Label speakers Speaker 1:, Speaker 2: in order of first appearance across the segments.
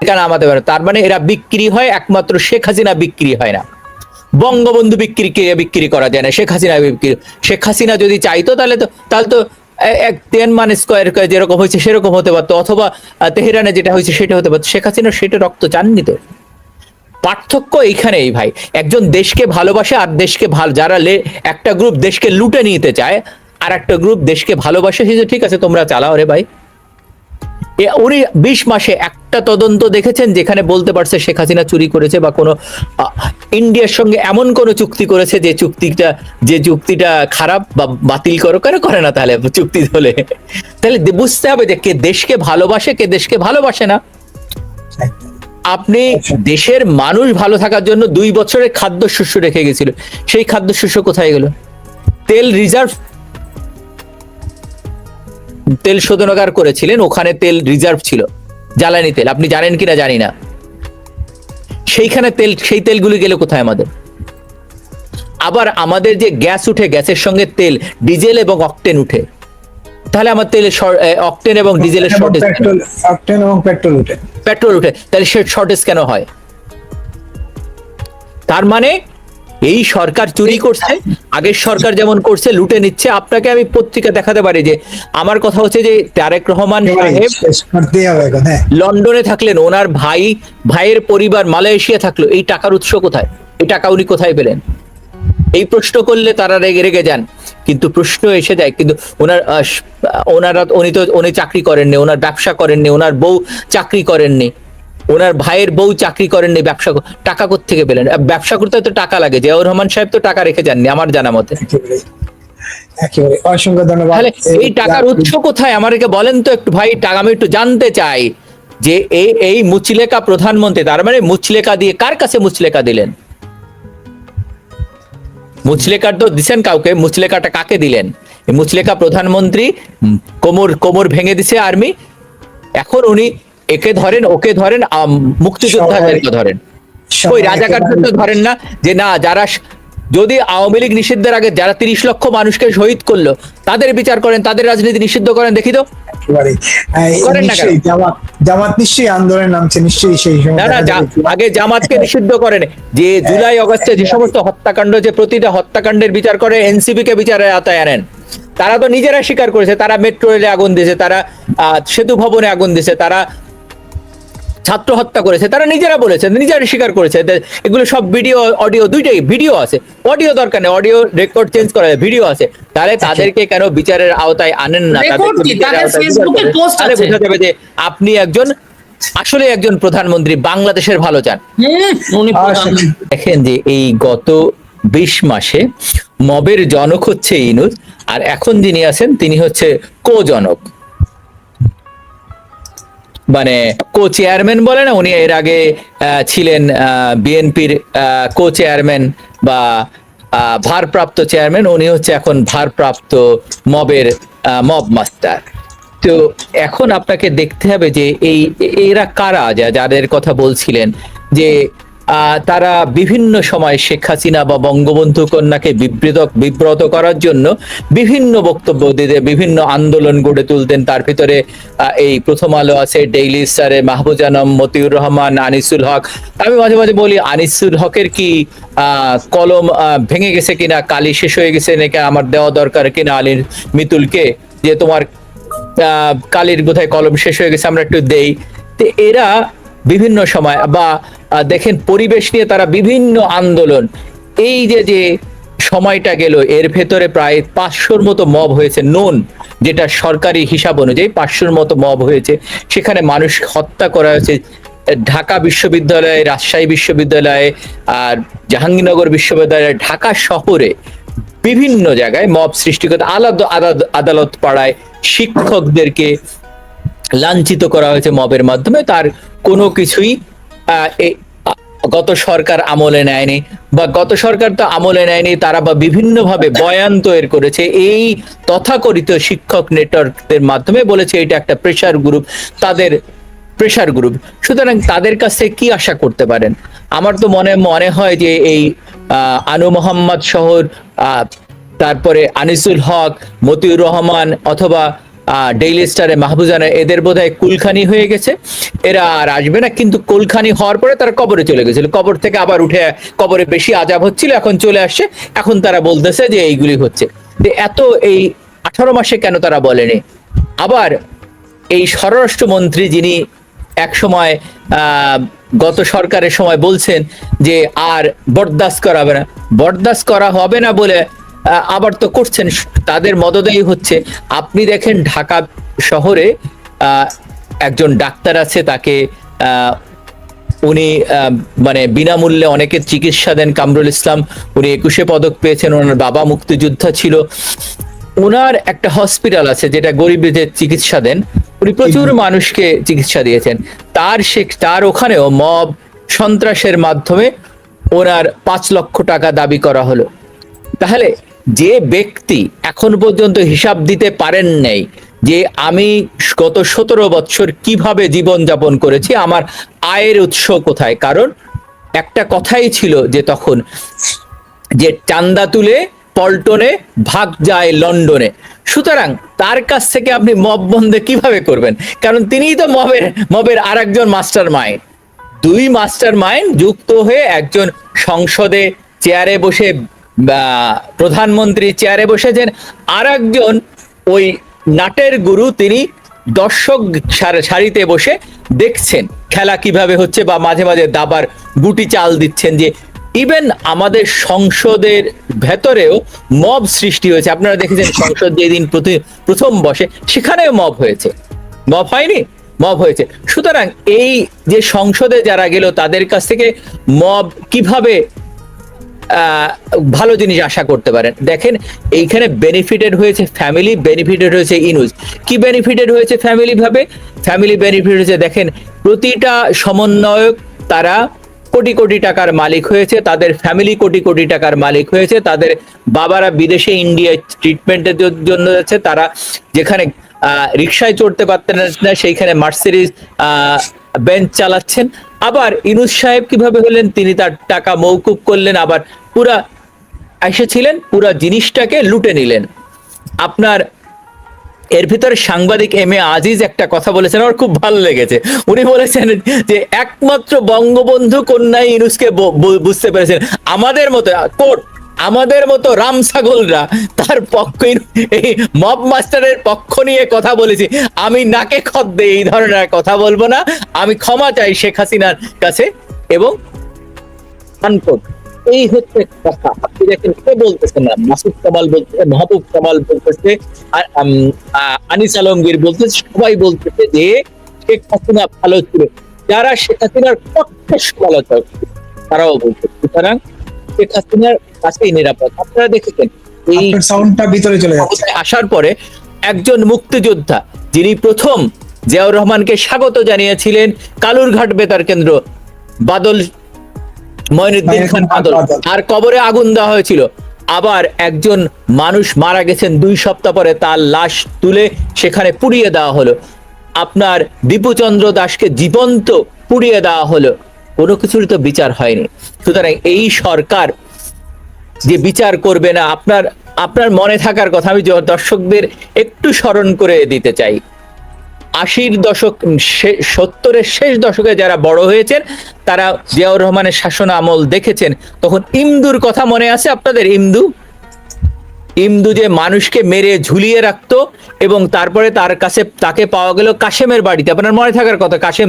Speaker 1: নামাতে পারে। তার মানে এরা বিক্রি হয়, একমাত্র শেখ হাসিনা বিক্রি হয় না, বঙ্গবন্ধু বিক্রি করা যায় না, শেখ হাসিনা যদি চাইতো তাহলে তো 10 মান স্কোয়ার যেরকম হয়েছে সেরকম হতে পারতো, অথবা তেহরানে যেটা হয়েছে সেটা হতে পারতো। শেখ হাসিনা সেটা রক্ত চাননি তো। পার্থক্য এইখানেই ভাই, একজন দেশকে ভালোবাসে আর দেশকে যারা একটা গ্রুপ দেশকে লুটে নিতে চায়, আর একটা গ্রুপ দেশকে ভালোবাসে, সে ঠিক আছে তোমরা চালাও রে ভাই। উনি 20 মাসে একটা তদন্ত দেখেছেন যেখানে বলতে পারছে শেখ হাসিনা চুরি করেছে বা কোনো ইন্ডিয়ার সঙ্গে এমন কোন চুক্তি করেছে যে চুক্তিটা খারাপ বা বাতিল করে না? তাহলে চুক্তি হলে তাহলে বুঝতে হবে যে কে দেশকে ভালোবাসে, কে দেশকে ভালোবাসে না। আপনি দেশের মানুষ ভালো থাকার জন্য 2 বছরের খাদ্যশস্য রেখে গেছিল, সেই খাদ্যশস্য কোথায় গেল? তেল রিজার্ভ, তেল শোধনাগার করেছিলেন, ওখানে তেল রিজার্ভ ছিল, জ্বালানি তেল, আপনি জানেন কিনা জানি না। সেইখানে সেই তেলগুলি গেল কোথায় আমাদের? আবার আমাদের যে গ্যাস উঠে, গ্যাসের সঙ্গে তেল, ডিজেল এবং অকটেন উঠে, তাহলে আমার তেলের অকটেন এবং ডিজেলের শর্টেজ,
Speaker 2: অকটেন এবং পেট্রোল উঠে,
Speaker 1: তাহলে সে শর্টেজ কেন হয়? তার মানে এই সরকার চুরি করছে, আগের সরকার যেমন করছে লুটে নিচ্ছে। আপনাকে আমি পত্রিকা দেখাতে পারি যে, আমার কথা হচ্ছে যে তারেক রহমান সাহেব লন্ডনে থাকলেন, ওনার ভাইয়ের পরিবার মালয়েশিয়া থাকলো, এই টাকার উৎস কোথায়? এই টাকা উনি কোথায় পেলেন? এই প্রশ্ন করলে তারা রেগে যান, কিন্তু প্রশ্ন এসে যায়, কিন্তু উনি চাকরি করেননি, ওনার ব্যবসা করেননি, ওনার বউ চাকরি করেননি, ওনার ভাইয়ের বউ চাকরি করেননি, ব্যবসা টাকা কোত্থেকে পেলেন? ব্যবসা করতে তো টাকা লাগে, জিয়াউর রহমান সাহেব তো টাকা রেখে যাননি আমার জানা মতে।
Speaker 2: অসংখ্য ধন্যবাদ।
Speaker 1: এই টাকার উৎস কোথায় আমাকে বলেন তো একটু ভাই, টাকা আমি একটু জানতে চাই যে এই মুচলেকা প্রধানমন্ত্রী, তার মানে মুচলেকা দিয়ে কার কাছে মুচলেকা দিলেন? মুচলেকার তো দিচ্ছেন কাউকে, মুচলেকাটা কাকে দিলেন? মুচলেকা প্রধানমন্ত্রী কোমর ভেঙে দিছে আর্মি, এখন উনি একে ধরেন ওকে ধরেন, মুক্তিযোদ্ধাদেরকে ধরেন, ওই রাজাকারদের ধরেন না? যে না, যারা যদি আওয়ামী লীগ নিষিদ্ধের আগে যারা 30 লক্ষ মানুষকে শহীদ করলো তাদের বিচার করেন, তাদের রাজনীতি নিষিদ্ধ করেন, দেখি তো করেন না কেন?
Speaker 2: জামাত নিশ্চয়ই আন্দোলনে নামছে, নিশ্চয়ই সেই সময়
Speaker 1: আগে জামাতকে নিষিদ্ধ করেন, যে জুলাই আগস্টে যে সমস্ত হত্যাকাণ্ড, যে প্রতিটা হত্যাকাণ্ডের বিচার করে এনসিপি কে বিচারের আওতায় আনেন। তারা তো নিজেরা স্বীকার করেছে, তারা মেট্রো রেলে আগুন দিয়েছে, তারা সেতু ভবনে আগুন দিয়েছে, তারা ছাত্র হত্যা করেছে, তারা নিজেরা বলেছে, নিজেরা স্বীকার করেছে। এগুলো সব ভিডিও অডিও দুইটাই ভিডিও আছে, অডিও দরকার নেই, অডিও রেকর্ড চেঞ্জ করা যায়, ভিডিও আছে। তাহলে তাদেরকে কেন বিচারের আওতায় আনেন না? তাহলে বোঝা যাবে যে আপনি আসলে একজন প্রধানমন্ত্রী বাংলাদেশের ভালো চান। দেখেন যে এই গত 20 মাসে মবের জনক হচ্ছে ইউনূস, আর এখন যিনি আছেন তিনি হচ্ছে জনক, মানে চেয়ারম্যান বলে না, উনি এর আগে ছিলেন বিএনপির চেয়ারম্যান বা ভারপ্রাপ্ত চেয়ারম্যান, উনি হচ্ছে এখন ভারপ্রাপ্ত মব মাস্টার। তো এখন আপনাকে দেখতে হবে যে এরা কারা, যাদের কথা বলছিলেন যে তারা বিভিন্ন সময় শেখ হাসিনা বা বঙ্গবন্ধু কন্যাকে বিব্রত করার জন্য বিভিন্ন বক্তব্য দিতে, বিভিন্ন আন্দোলন গড়ে তুলতেন। তার ভিতরে এই প্রথম আলো আছে, ডেইলি স্টারে মাহবুজানম, মতিউর রহমান, আনিসুল হক। আমি মাঝে মাঝে বলি, আনিসুল হকের কি কলম ভেঙে গেছে কিনা, কালি শেষ হয়ে গেছে নাকি, আমার দেওয়া দরকার কিনা আলীর মিতুলকে, যে তোমার কালির বোধহয় কলম শেষ হয়ে গেছে, আমরা একটু দেই। তো এরা বিভিন্ন সময় বা দেখেন পরিবেশ নিয়ে তারা বিভিন্ন আন্দোলন, এই যে সময়টা গেল, এর ভেতরে প্রায় 500-র মতো মব হয়েছে, যেটা সরকারি হিসাব অনুযায়ী 500-র মতো মব হয়েছে। সেখানে মানুষ হত্যা করা হয়েছে। ঢাকা বিশ্ববিদ্যালয়ে, রাজশাহী বিশ্ববিদ্যালয়ে, আর জাহাঙ্গীরনগর বিশ্ববিদ্যালয়ে, ঢাকা শহরে বিভিন্ন জায়গায় মব সৃষ্টি করতে, আদালত পাড়ায় শিক্ষকদেরকে লাঞ্ছিত করা হয়েছে মবের মাধ্যমে। তার কোনো কিছুই গত সরকার আমলে নেয়নি, বা গত সরকার তো আমলে নেয়নি, তারা বা বিভিন্নভাবে বয়ান তৈরি করেছে এই তথাকথিত শিক্ষক নেটওয়ার্কদের মাধ্যমে, বলেছে এটা একটা প্রেসার গ্রুপ, তাদের প্রেসার গ্রুপ। সুতরাং তাদের কাছে কি আশা করতে পারেন? আমার তো মনে হয় যে এই আনু মোহাম্মদ শহর, তারপরে আনিসুল হক, মতিউর রহমান, অথবা ডেইলি স্টারে, মাহফুজানা, এদের বোধহয় কুলখানি হয়ে গেছে, এরা আর আসবে না। কিন্তু কুলখানি হওয়ার পরে তারা কবরে চলে গেছিল, কবর থেকে আবার উঠে, কবরে বেশি আজাব হচ্ছিল, এখন চলে আসছে, এখন তারা বলতেছে যে এইগুলি হচ্ছে। এত এই 18 মাসে কেন তারা বলেনি? আবার এই স্বরাষ্ট্রমন্ত্রী যিনি এক সময় গত সরকারের সময় বলছেন যে আর বরদাস্ত করা হবে না, বরদাস্ত করা হবে না বলে আবার তো করছেন, তাদের মদদেই হচ্ছে। আপনি দেখেন ঢাকা শহরে একজন ডাক্তার আছে, তাকে উনি মানে বিনামূল্যে অনেকের চিকিৎসা দেন, কামরুল ইসলাম, উনি 21 পদক পেয়েছেন, ওনার বাবা মুক্তিযোদ্ধা ছিল। ওনার একটা হসপিটাল আছে যেটা গরিবদের চিকিৎসা দেন, উনি প্রচুর মানুষকে চিকিৎসা দিয়েছেন। তার ওখানেও মব সন্ত্রাসের মাধ্যমে ওনার 5 লক্ষ টাকা দাবি করা হলো। তাহলে যে ব্যক্তি এখন পর্যন্ত হিসাব দিতে পারেন নাই যে আমি গত 17 বছর কিভাবে জীবন যাপন করেছি, আমার আয়ের উৎস কোথায়, কারণ একটা কথাই ছিল যে তখন যে চান্দা তুলে পল্টনে, ভাগ যায় লন্ডনে। সুতরাং তার কাছ থেকে আপনি মব বন্ধ কিভাবে করবেন? কারণ তিনিই তো মবের আর একজন মাস্টার মাইন্ড। 2 মাস্টার মাইন্ড যুক্ত হয়ে একজন সংসদে চেয়ারে বসে, প্রধানমন্ত্রী চেয়ারে বসেছেন, আর একজন ওই নাটের গুরু, তিনি দর্শক সারিতে বসে দেখছেন খেলা কিভাবে হচ্ছে, বা মাঝে মাঝে দাবার গুটি চাল দিচ্ছেন। যে ইভেন আমাদের সংসদের ভেতরেও মব সৃষ্টি হয়েছে। আপনারা দেখেছেন সংসদ যেদিন প্রথম বসে সেখানেও মব হয়েছে, মব হয়নি? মব হয়েছে। সুতরাং এই যে সংসদে যারা গেল তাদের কাছ থেকে মব কিভাবে ভালো জিনিস আশা করতে পারেন? দেখেন এইখানে বেনিফিটেড হয়েছে ফ্যামিলি, বেনিফিটেড হয়েছে ইনুজ। কি বেনিফিটেড হয়েছে ফ্যামিলি ভাবে? ফ্যামিলি বেনিফিট হয়েছে, দেখেন প্রতিটা সমন্বয়ক তারা কোটি কোটি টাকার মালিক হয়েছে, তাদের ফ্যামিলি কোটি কোটি টাকার মালিক হয়েছে, তাদের বাবারা বিদেশে ইন্ডিয়ায় ট্রিটমেন্টের জন্য যাচ্ছে, তারা যেখানে রিকশায় চড়তে পারতেন না সেইখানে মার্সিডিজ বেঞ্চ চালাচ্ছেন। আবার ইনুস সাহেব কিভাবে হলেন? তিনি তার টাকা মওকুফ করলেন, আবার পুরা এসেছিলেন, পুরা জিনিসটাকে লুটে নিলেন। আপনার এর ভিতরে সাংবাদিক এম এ আজিজ একটা কথা বলেছেন, আমার খুব ভালো লেগেছে। উনি বলেছেন যে একমাত্র বঙ্গবন্ধু কন্যা ইনুসকে বুঝতে পেরেছেন, আমাদের মতো রাম ছাগলরা তার পক্ষ, এই মব মাস্টারের পক্ষ নিয়ে কথা বলেছি, আমি নাকে খদ্দে এই ধরনের কথা বলবো না, আমি ক্ষমা চাই শেখ হাসিনার কাছে। এবং এই হচ্ছে কথা। আপনি দেখেন কে বলতেছেন না, মাসুদ কামাল বলতেছে, মাহবুব কামাল বলতেছে, আনিস আলমগীর বলতেছে, সবাই বলতেছে যে শেখ হাসিনা ভালো ছিল। যারা শেখ হাসিনার পক্ষে সমালোচক তারাও বলছে। সুতরাং শেখ হাসিনার কাছেই নিরাপদ। আপনারা দেখেছেন এই
Speaker 2: সাউন্ডটা ভিতরে চলে যাচ্ছে।
Speaker 1: আসার পরে একজন মুক্তিযোদ্ধা যিনি প্রথম জিয়াউর রহমানকে স্বাগত জানিয়েছিলেন কালুরঘাট বেতার কেন্দ্র, বাদল, মঈনুদ্দিন খান বাদল, আর কবরে আগুন দেওয়া হয়েছিল। আবার একজন মানুষ মারা গেছেন 2 সপ্তাহ পরে, তার লাশ তুলে সেখানে পুড়িয়ে দেওয়া হলো। আপনার দীপুচন্দ্র দাসকে জীবন্ত পুড়িয়ে দেওয়া হলো, কোনো কিছুর তো বিচার হয়নি। সুতরাং এই সরকার যে বিচার করবে না, আপনার মনে থাকার কথা আমি দর্শকদের একটু স্মরণ করে দিতে চাই। 80-র দশক, 70-এর শেষ দশকে যারা বড় হয়েছেন তারা জিয়াউর রহমানের শাসন আমল দেখেছেন। তখন ইমদুর কথা মনে আছে আপনাদের? ইমদু যে মানুষকে মেরে ঝুলিয়ে রাখতো, এবং তারপরে তাকে পাওয়া গেল কাশেমের বাড়িতে। আপনার মনে থাকার কথা, কাশেম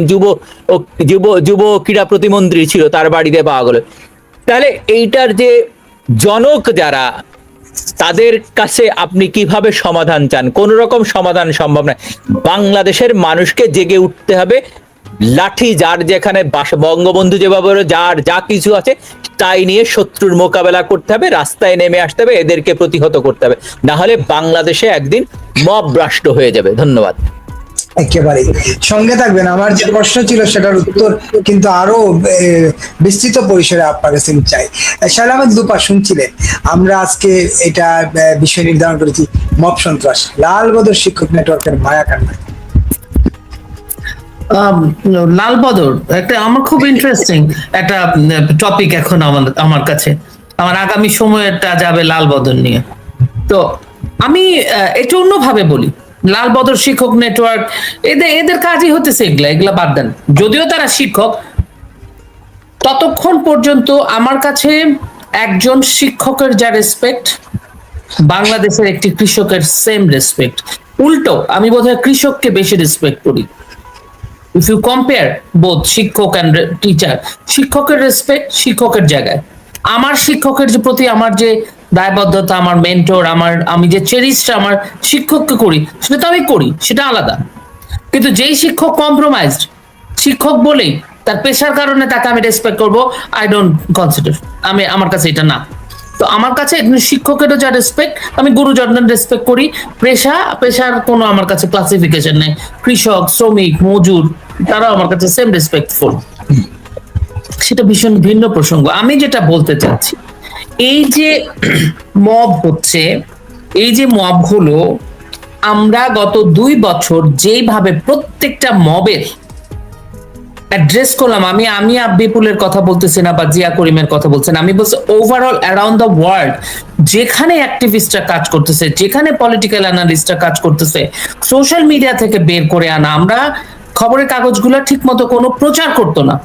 Speaker 1: যুব ক্রীড়া প্রতিমন্ত্রী ছিল, তার বাড়িতে পাওয়া গেল। তাহলে এইটার যে জনক যারা, তাদের কাছে আপনি কিভাবে সমাধান চান? কোন রকম সমাধান সম্ভব নয়। বাংলাদেশের মানুষকে জেগে উঠতে হবে, লাঠি যার যেখানে বঙ্গবন্ধু যেভাবে যার যা কিছু আছে তাই নিয়ে শত্রুর মোকাবেলা করতে হবে, রাস্তায় নেমে আসতে হবে, এদেরকে প্রতিহত করতে হবে, না হলে বাংলাদেশে একদিন মব রাষ্ট্র হয়ে যাবে। ধন্যবাদ।
Speaker 2: একেবারে সঙ্গে থাকবেন। আমার যে প্রশ্ন ছিল সেটার উত্তর কিন্তু আরো বিস্তৃত পরিসরে আপনার কাছে চাই। শায়লা আহমেদ লুপা, শুনছিলেন আমরা আজকে এটা বিষয় নির্ধারণ করেছি মব সন্ত্রাস, লাল বদর শিক্ষক নেটওয়ার্কের মায়াকান্না।
Speaker 3: লাল বদর একটা আমার খুব ইন্টারেস্টিং একটা টপিক এখন আমার কাছে। আমার আগামী সময়টা যাবে লাল বদর নিয়ে। তো আমি একটু অন্যভাবে বলি লাল বদর শিক্ষক নেটওয়ার্ক, এদের কাজই হতেছে এগুলা বাদ দেন। যদিও তারা শিক্ষক, ততক্ষণ পর্যন্ত আমার কাছে একজন শিক্ষকের যা রেসপেক্ট, বাংলাদেশের একটি কৃষকের সেম রেসপেক্ট। উল্টো আমি বোধহয় কৃষককে বেশি রেসপেক্ট করি। ইফ ইউ কম্পেয়ার বোথ শিক্ষক অ্যান্ড টিচার, শিক্ষকের রেসপেক্ট শিক্ষকের জায়গায়, আমার শিক্ষকের যে প্রতি আমার যে দায়বদ্ধতা, আমার মেন্টর, আমি যে চেরিশটা আমার শিক্ষককে করি, সেটা তো আমি করি, সেটা আলাদা। কিন্তু যেই শিক্ষক কম্প্রোমাইজড শিক্ষক বলেই তার পেশার কারণে তাকে আমি রেসপেক্ট করবো, আই ডোন্ট কনসিডার, আমার কাছে এটা না। তো আমার কাছে শিক্ষকেরও যা রেসপেক্ট, আমি গুরুজনদের রেসপেক্ট করি। পেশার কোনো আমার কাছে ক্লাসিফিকেশন নেই। কৃষক, শ্রমিক, মজুর, তারাও আমার কাছে সেম রেসপেক্টফুল। সেটা ভীষণ ভিন্ন প্রসঙ্গ। আমি যেটা বলতে চাচ্ছি, এই যে মব হচ্ছে, এই যে মব হলো, আমরা গত 2 বছর যেইভাবে প্রত্যেকটা মবের অ্যাড্রেস করলাম, আমি বিপুলের কথা বলতেছি না বা জিয়া করিমের কথা বলছেন, আমি বলছি ওভারঅল অ্যারাউন্ড দ্য ওয়ার্ল্ড যেখানে অ্যাক্টিভিস্টরা কাজ করতেছে, যেখানে পলিটিক্যাল অ্যানালিস্টরা কাজ করতেছে, সোশ্যাল মিডিয়া থেকে বের করে আনা, আমরা খবরের কাগজগুলো ঠিক মতো কোনো প্রচার করতো না,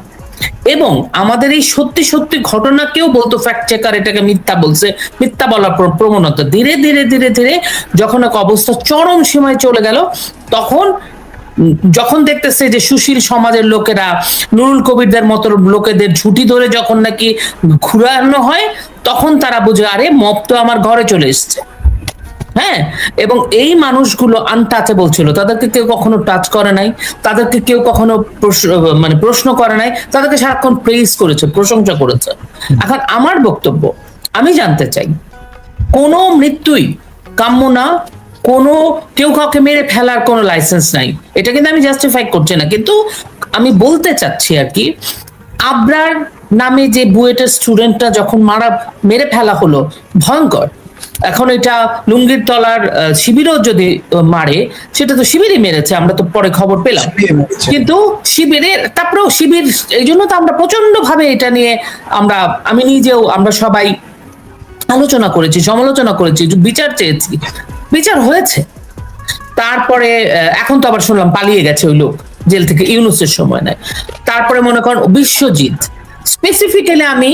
Speaker 3: এবং আমাদের এই সত্যি সত্যি ঘটনাকেও বলতো ফ্যাক্ট চেকার এটাকে মিথ্যা বলছে, মিথ্যা বলার প্রবণতা ধীরে ধীরে ধীরে ধীরে যখন এক অবস্থা চরম সীমায় চলে গেল, যখন দেখতেছে যে সুশীল সমাজের লোকেরা, নুরুল কবিরদের মতো লোকেদের ঝুঁটি ধরে যখন নাকি ঘুরানো হয়, তখন তারা বুঝে আরে মব তো আমার ঘরে চলে এসছে। হ্যাঁ, এবং এই মানুষগুলো আনটাচেবল ছিল, তাদেরকে কেউ কখনো টাচ করে নাই, তাদেরকে কেউ কখনো প্রশ্ন করে নাই, তাদেরকে সারাক্ষণ প্রেইজ করেছে, প্রশংসা করেছে। এখন আমার বক্তব্য, আমি জানতে চাই, কোনো মৃত্যুই কাম্য না, কেউ কাউকে মেরে ফেলার কোনো লাইসেন্স নাই, এটা কিন্তু আমি জাস্টিফাই করছি না, কিন্তু আমি বলতে চাচ্ছি আর কি, আবরার নামে যে বুয়েটের স্টুডেন্টটা যখন মেরে ফেলা হলো, ভয়ঙ্কর। এখন এটা লুঙ্গির তলার শিবিরও যদি মারে, সেটা তো শিবিরই মেরেছে, আমরা তো পরে খবর পেলাম। কিন্তু তারপরেও শিবির, এই জন্য তো আমরা প্রচন্ড ভাবে এটা নিয়ে আমি নিজেও, আমরা সবাই আলোচনা করেছি, সমালোচনা করেছি, বিচার চেয়েছি, বিচার হয়েছে। তারপরে এখন তো আবার শুনলাম পালিয়ে গেছে ওই লোক জেল থেকে, ইউনূসের সময় নেয়। তারপরে মনে করেন বিশ্বজিৎ, স্পেসিফিক্যালি আমি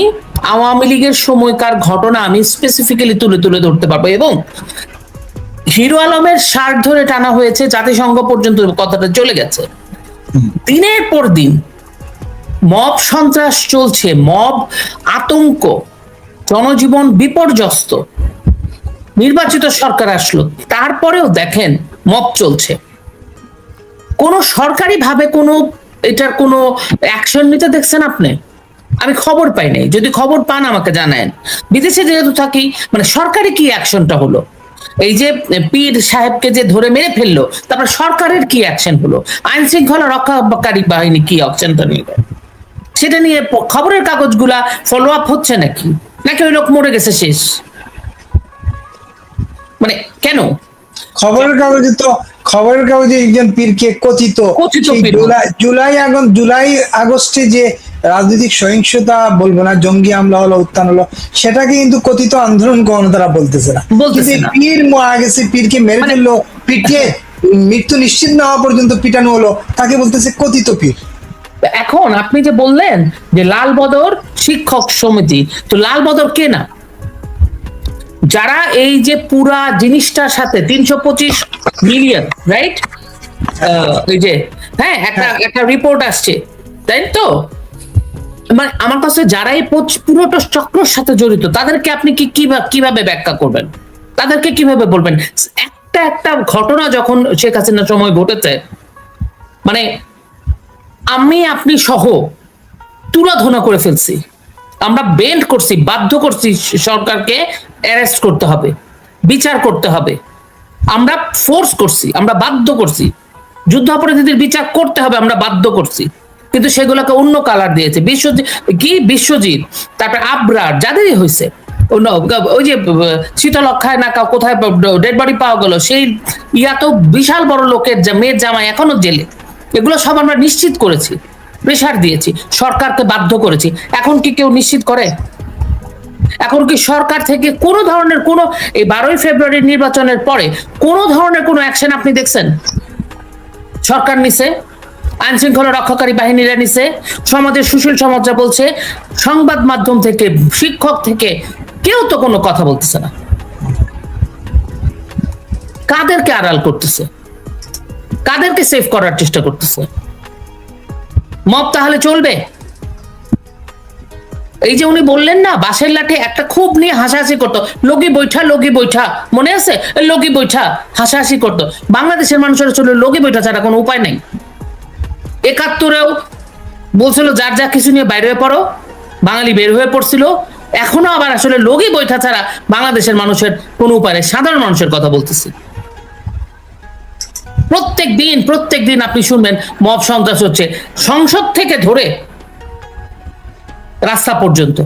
Speaker 3: আওয়ামী লীগের সময়কার ঘটনা আমি স্পেসিফিক্যালি তুলে তুলে ধরতে পারবো, এবং হিরো আলমের শার্ট ধরে টানা হয়েছে, জাতিসংঘ পর্যন্ত কথাটা চলে গেছে। দিনের পর দিন মব সন্ত্রাস চলছে, মব আতঙ্ক, জনজীবন বিপর্যস্ত। নির্বাচিত সরকার আসলো, তারপরেও দেখেন মব চলছে। কোন সরকারি ভাবে এটার কোনো অ্যাকশন নিতে দেখছেন আপনি? আমি খবর পাই নাই, যদি খবর পান আমাকে জানায়েন। বিদেশে যেহেতু থাকি, সরকারি কি অ্যাকশনটা হলো? এই যে পীর সাহেবকে যে ধরে মেরে ফেললো, তারপর সরকারের কি অ্যাকশন হলো? আইন শৃঙ্খলা রক্ষাকারী বাহিনী কি অ্যাকশনটা নিবে? সেটা নিয়ে খবরের কাগজগুলা ফলো আপ হচ্ছে নাকি ওই লোক মরে গেছে শেষ? কেন
Speaker 2: খবরের কাগজে একজন পীরকে কথিত জুলাই আগস্টে যে রাজনৈতিক সহিংসতা, বলবো না জঙ্গি হামলা হলো, উত্থান হলো, সেটাকে কিন্তু কথিত আন্দোলন কখনো তারা বলতেছে না। পীর মারা গেছে, পীরকে মেরে ফেললো, পিটিয়ে মৃত্যু নিশ্চিত না হওয়া পর্যন্ত পিটানো হলো, তাকে বলতেছে কথিত পীর।
Speaker 3: এখন আপনি যে বললেন যে লাল বদর শিক্ষক সমিতি, তো লাল বদর কে না? যারা এই যে পুরা জিনিসটার সাথে 325 মিলিয়ন, রাইট? এই যে হ্যাঁ, একটা রিপোর্ট আসছে, তাই তো? আমার কাছে যারা এই পুরোটা চক্রের সাথে জড়িত, তাদেরকে আপনি কিভাবে ব্যাখ্যা করবেন? তাদেরকে কিভাবে বলবেন? একটা ঘটনা যখন শেখ হাসিনার সময় ঘটেছে, আপনি সহ তুলাধনা করে ফেলছি, আমরা বেন্ড করছি, বাধ্য করছি সরকারকে অ্যারেস্ট করতে হবে, বিচার করতে হবে, আমরা ফোর্স করছি, আমরা বাধ্য করছি, যুদ্ধাপরাধীদের বিচার করতে হবে, আমরা বাধ্য করছি, কিন্তু সেগুলোকে অন্য কালার দিয়েছে। বিশ্বজিৎ, তারপরে আবরার, যাদেরই হয়েছে, ওই যে শীতলক্ষায় না কোথায় ডেড বডি পাওয়া গেল, সেই তো বিশাল বড় লোকের মেয়ের জামাই এখনো জেলে, এগুলো সব আমরা নিশ্চিত করেছি, প্রেসার দিয়েছি, সরকারকে বাধ্য করেছি। এখন কি কেউ নিশ্চিত করে? এখন কি সরকার থেকে কোনো ধরনের কোনো এই 12ই ফেব্রুয়ারি নির্বাচনের পরে কোনো ধরনের কোনো অ্যাকশন আপনি দেখছেন সরকার নিছে? আইন শৃঙ্খলা রক্ষাকারী বাহিনীরা নিছে, সমাজের সুশীল সমাজরা বলছে, সংবাদ মাধ্যম থেকে, শিক্ষক থেকে কেউ তো কোনো কথা বলতেছে না। কাদেরকে আড়াল করতেছে? কাদেরকে সেভ করার চেষ্টা করতেছে? মব তাহলে চলবে? এই যে উনি বললেন না বাঁশের লাঠি, একটা খুব নিয়ে হাসাহাসি করতো, লগি বৈঠা, মনে আছে? লগি বৈঠা হাসাহাসি করতো। বাংলাদেশের মানুষের আসলে লগি বৈঠা ছাড়া কোনো উপায় নাই। 71-এও বলছিল যার যা কিছু নিয়ে বাইরে হয়ে পড়ো, বাঙালি বের হয়ে পড়ছিল। এখনো আবার আসলে লগি বৈঠা ছাড়া বাংলাদেশের মানুষের কোনো উপায় নেই। সাধারণ মানুষের কথা বলতেছি। প্রত্যেক দিন আপনি শুনবেন মব সন্ত্রাস হচ্ছে, সংসদ থেকে ধরে রাস্তা পর্যন্ত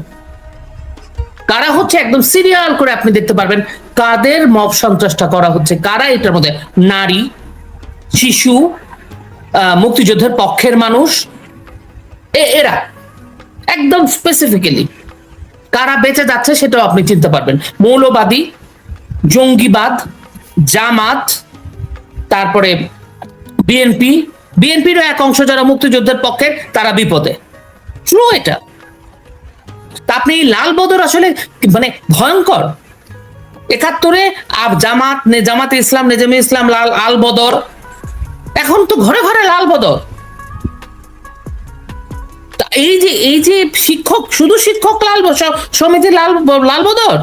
Speaker 3: কারা হচ্ছে একদম সিরিয়াল করে আপনি দেখতে পারবেন কাদের মব সন্ত্রাসটা করা হচ্ছে, কারা এটার মধ্যে, নারী, শিশু, মুক্তিযুদ্ধের পক্ষের মানুষ, এরা একদম স্পেসিফিক্যালি কারা বেঁচে যাচ্ছে সেটাও আপনি চিনতে পারবেন। মৌলবাদী, জঙ্গিবাদ, জামাত, তারপরে বিএনপিরও এক অংশ যারা মুক্তিযুদ্ধের পক্ষে, তারা বিপদে। ট্রু এটা। তা আপনি লাল বদর আসলে মানে ভয়ঙ্কর। 71-এ জামাতে ইসলাম, নেজামে ইসলাম, আল বদর, এখন তো ঘরে ঘরে লাল বদর। এই যে শিক্ষক, শুধু শিক্ষক সমিতি লাল বদর।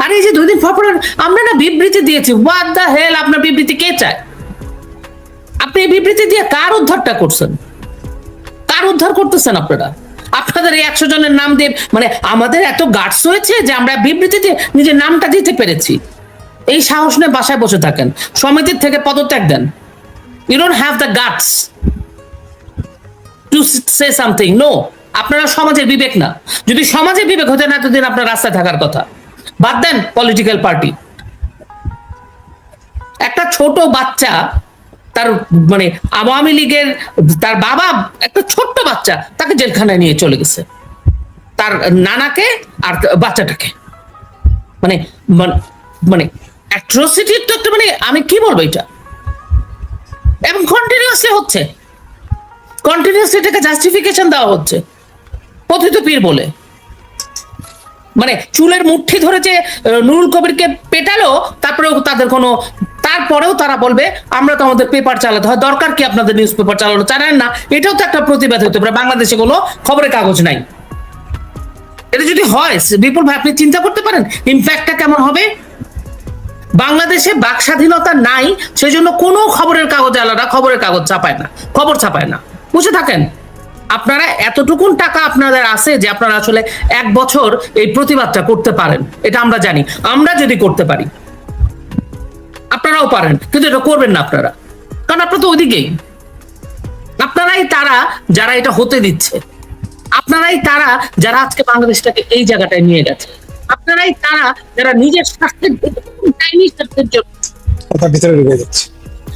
Speaker 3: আর এই যে 2 দিন পর আমরা না বিবৃতি দিয়েছি, হোয়াট দ্য হেল, আপনার বিবৃতি কে চায়? আপনি এই বিবৃতি দিয়ে কার উদ্ধারটা করছেন? কার উদ্ধার করতেছেন আপনারা? আপনাদের এই 100 জনের নাম দিয়ে মানে আমাদের এত গাটস হয়েছে যে আমরা বিবৃতি দিয়ে নিজের নামটা দিতে পেরেছি। এই সাহস নিয়ে বাসায় বসে থাকেন, সমিতির থেকে পদত্যাগ দেন। You don't have the guts to say something. No, আপনারা সমাজের বিবেক না। যদি সমাজের বিবেক হতেন এতদিন আপনার রাস্তায় থাকার কথা। বাদ দেন পলিটিক্যাল পার্টি। একটা ছোট বাচ্চা, তার মানে আওয়ামী লীগের, তার বাবা একটা ছোট্ট বাচ্চা, তাকে জেলখানায় নিয়ে চলে গেছে, তার নানাকে আর বাচ্চাটাকে। মানে মানে অ্যাট্রোসিটি তো একটা, মানে আমি কি বলবো এটা, এবং কন্টিনিউয়াসলি হচ্ছে, কন্টিনিউয়াসলি এটাকে জাস্টিফিকেশন দেওয়া হচ্ছে পতিত পীর বলে। মানে চুলের মুঠি ধরে যে নুরুল কবিরকে পেটালো, তারপরেও তারা বলবে আমরা তো আমাদের পেপার চালাতে হয়, দরকার কি আপনাদের নিউজ পেপার চালানো? জানেন না এটাও তো একটা প্রতিবাদ হতে পারে। বাংলাদেশে কোনো খবরের কাগজ নাই। এটা যদি হয় বিপুল ভাই, আপনি চিন্তা করতে পারেন ইমপ্যাক্টটা কেমন হবে? বাংলাদেশে বাক স্বাধীনতা নাই, সেজন্য কোনো খবরের কাগজ আলাদা খবরের কাগজ ছাপায় না, খবর ছাপায় না। বুঝে থাকেন আপনারা, এতটুকুন টাকা আপনাদের আছে যে আপনারা আসলে 1 বছর এই প্রতিবাদটা করতে পারেন। এটা আমরা জানি। আমরা যদি করতে পারি, আপনারাও পারেন, কিন্তু এটা করবেন না আপনারা, কারণ আপনারা তো ওইদিকেই। আপনারাই তারা যারা এটা হতে দিচ্ছে, আপনারাই তারা যারা আজকে বাংলাদেশটাকে এই জায়গাটায় নিয়ে গেছে, আপনারাই তারা যারা নিজের স্বার্থের জন্য
Speaker 2: ভিতরে ঢুকে যাচ্ছে।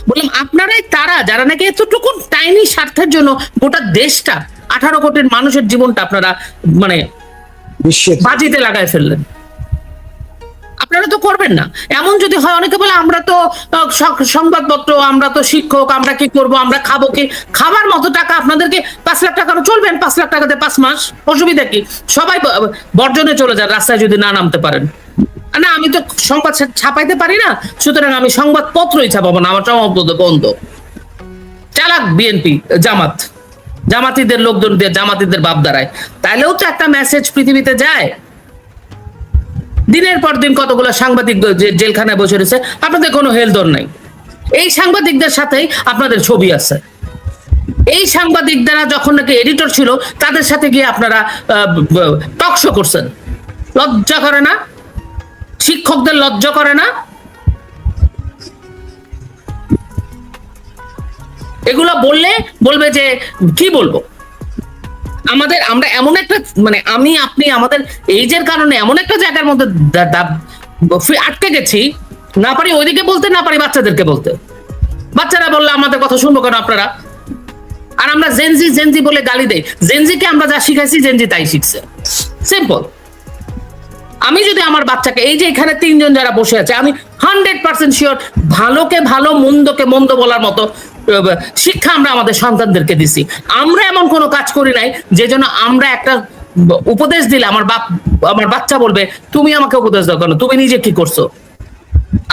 Speaker 3: বললাম আপনারাই তারা যারা নাকি এতটুকু টাইনি স্বার্থের জন্য গোটা দেশটা, 18 কোটির মানুষের জীবনটা আপনারা মানে বাজিতে লাগায় ফেললেন। আপনারা তো করবেন না। এমন যদি হয়, অনেকে বলে আমরা তো সংবাদপত্র, আমরা তো শিক্ষক, আমরা কি করব, আমরা খাবো কি? খাবার মতো টাকা আপনাদেরকে 5 লাখ টাকা চলবেন, 5 লাখ টাকাতে 5 মাস, অসুবিধা কি? সবাই বর্জনে চলে যান রাস্তায় যদি না নামতে পারেন। না আমি তো সংবাদ ছাপাইতে পারি না, সুতরাং আমি সংবাদপত্রই ছাপাবো না, আমার সংবাদপত্র বন্ধ। চালাক বিএনপি, জামাতিদের লোকজন দিয়ে, জামাতিদের বাপ দাঁড়ায়। তাইলেও তো একটা মেসেজ পৃথিবীতে যায়। দিনের পর দিন কতগুলো সাংবাদিক জেলখানায় বসে রয়েছে, আপনাদের কোনো হেলদোল নাই। এই সাংবাদিকদের সাথেই আপনাদের ছবি আছে। এই সাংবাদিকরা যখন নাকি এডিটর ছিল, তাদের সাথে গিয়ে আপনারা টক শো করছেন। লজ্জা করে না? শিক্ষকদের লজ্জা করে না? এগুলো বলবে যে কি বলবো, আমরা এমন একটা মানে আপনি আমাদের এইজের কারণে এমন একটা জায়গার মধ্যে আটকে গেছি, না পারি ওইদিকে বলতে, না পারি বাচ্চাদেরকে বলতে। বাচ্চারা বললে আমাদের কথা শুনবো কেন আপনারা? আর আমরা জেনজি বলে গালি দেই। জেনজিকে আমরা যা শিখাইছি জেনজি তাই শিখছে। সিম্পল। আমি যদি আমার বাচ্চাকে, এই যে এখানে তিনজন যারা বসে আছে, আমি 100% শিওর ভালোকে ভালো মন্দকে মন্দ বলার মতো শিক্ষা আমরা আমাদের সন্তানদেরকে দিছি। আমরা এমন কোনো কাজ করি নাই যে জন্য আমরা একটা উপদেশ দিলে আমার বাচ্চা বলবে তুমি আমাকে উপদেশ দাও কেন, তুমি নিজে কি করছো,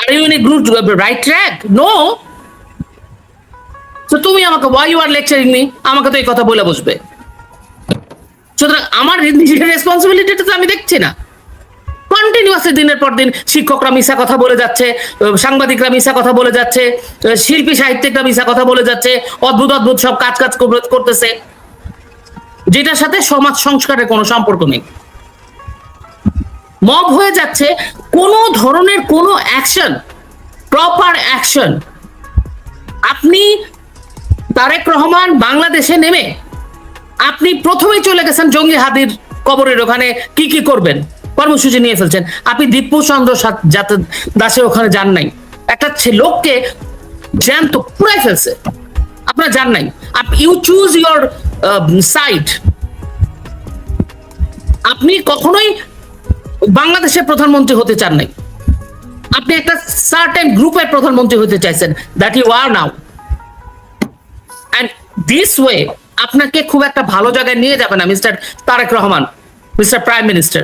Speaker 3: are you in a good right track? No. তো তুমি আমাকে why you are lecturing me, আমাকে তো এই কথা বলে বসবে। সুতরাং আমার নিজের রেসপন্সিবিলিটিটা তো আমি দেখছি না। কন্টিনিউয়াসলি দিনের পর দিন শিক্ষকরা মিশা কথা বলে যাচ্ছে, সাংবাদিকরা মিশা কথা বলে যাচ্ছে, শিল্পী সাহিত্যিকরা মিশা কথা বলে যাচ্ছে, অদ্ভুত অদ্ভুত সব কাজ করতেছে, যেটার সাথে সমাজ সংস্কারের কোনো সম্পর্ক নেই। মব হয়ে যাচ্ছে, কোনো ধরনের কোনো অ্যাকশন, প্রপার অ্যাকশন। আপনি তারেক রহমান বাংলাদেশে নেমে আপনি প্রথমেই চলে গেছেন জঙ্গি হাদির কবরের ওখানে কি কি করবেন কর্মসূচি নিয়ে ফেলছেন। আপনি দীপু চন্দ্র দাসের ওখানে যান নাই, একটা লোককে জ্যান্ত পুরাই ফেলছে, আপনার যান নাই। You choose your side. আপনি কখনোই বাংলাদেশের প্রধানমন্ত্রী হতে চান নাই, আপনি একটা সার্টেন গ্রুপের প্রধানমন্ত্রী হতে চাইছেন, that you are now. And this way আপনাকে খুব একটা ভালো জায়গায় নিয়ে যাবে না mister Tarique Rahman, mister prime minister,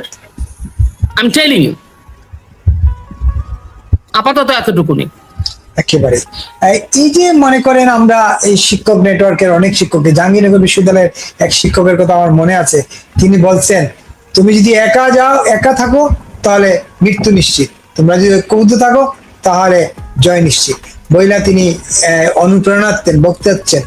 Speaker 3: I am telling you. আপাতত এতটুকুনি।
Speaker 2: একেবারে এই যে মনে করেন আমরা এই শিক্ষক নেটওয়ার্কের অনেক শিক্ষককে, জাহাঙ্গীরনগর বিশ্ববিদ্যালয়ের এক শিক্ষকের কথা আমার মনে আছে, তিনি বলছেন তুমি যদি একা যাও, একা থাকো তাহলে মৃত্যু নিশ্চিত, তোমরা যদি ঐক্যবদ্ধ থাকো তাহলে জয় নিশ্চিত। বইলা তিনি অনুপ্রেরণা বক্তাচ্ছেন।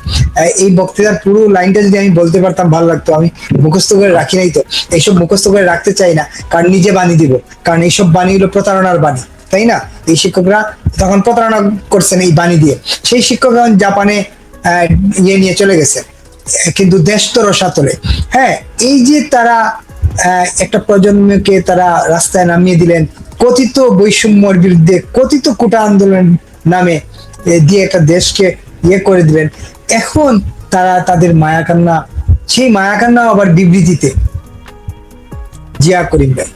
Speaker 2: এই বক্তৃতার পুরো লাইনটা যদি আমি বলতে পারতাম ভালো লাগতো, আমি মুখস্থ করে রাখি নাই তো, এইসব মুখস্থ করে রাখতে চাই না, কারণ নিজে বাণী দিব, কারণ এইসব বাণী হলো প্রতারণার বাণী, তাই না? এই শিক্ষকরা তখন প্রতারণা করছেন এই বাণী দিয়ে। সেই শিক্ষক এখন জাপানে নিয়ে চলে গেছে, কিন্তু দেশ তো রসাতলে। হ্যাঁ, এই যে তারা একটা প্রজন্মকে তারা রাস্তায় নামিয়ে দিলেন, কথিত বৈষম্যর বিরুদ্ধে, কথিত কোটা আন্দোলন নামে দিয়ে একটা দেশকে করে দিলেন। এখন তারা তাদের মায়াকান্না, সেই মায়াকান্না আবার বিবৃতিতে। জিয়া করিম ভাই,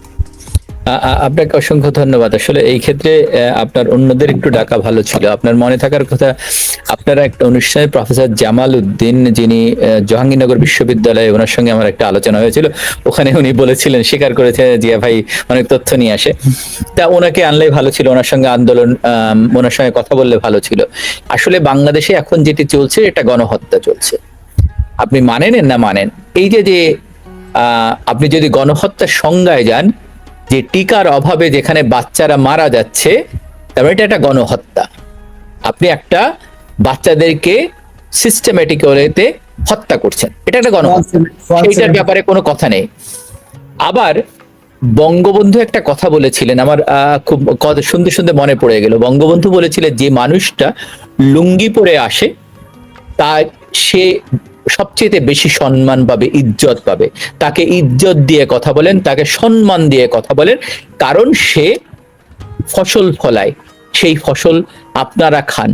Speaker 1: আপনাকে অসংখ্য ধন্যবাদ। আসলে এই ক্ষেত্রে আপনার অন্যদের একটু ডাকা ভালো ছিল। আপনার মনে থাকার কথা, আপনারা একটা অনুষ্ঠানে প্রফেসর জামাল উদ্দিন, যিনি জাহাঙ্গীরনগর বিশ্ববিদ্যালয়ে, ওনার সঙ্গে আমার একটা আলোচনা হয়েছিল, ওখানে উনি বলেছিলেন, স্বীকার করেছেন জিয়া ভাই অনেক তথ্য নিয়ে আসে, তা ওনাকে আনলেই ভালো ছিল, ওনার সঙ্গে ওনার সঙ্গে কথা বললে ভালো ছিল। আসলে বাংলাদেশে এখন যেটি চলছে, এটা গণহত্যা চলছে। আপনি মানেন না মানেন, এই যে আপনি যদি গণহত্যার সংজ্ঞায় যান, যে টিকার অভাবে যেখানে বাচ্চারা মারা যাচ্ছে, তারপরে এটা একটা গণহত্যা। আপনি একটা বাচ্চাদেরকে সিস্টেমেটিক ওয়েতে হত্যা করছেন, এটা একটা গণহত্যা, এইটার ব্যাপারে কোনো কথা নেই। আবার বঙ্গবন্ধু একটা কথা বলেছিলেন, আমার খুব শুনতে শুনতে মনে পড়ে গেল। বঙ্গবন্ধু বলেছিলেন, যে মানুষটা লুঙ্গি পরে আসে তা সে সবচেয়ে বেশি সম্মান পাবে, ইজ্জত পাবে। তাকে ইজ্জত দিয়ে কথা বলেন, তাকে সম্মান দিয়ে কথা বলেন, কারণ সে ফসল ফলায়, সেই ফসল আপনারা খান,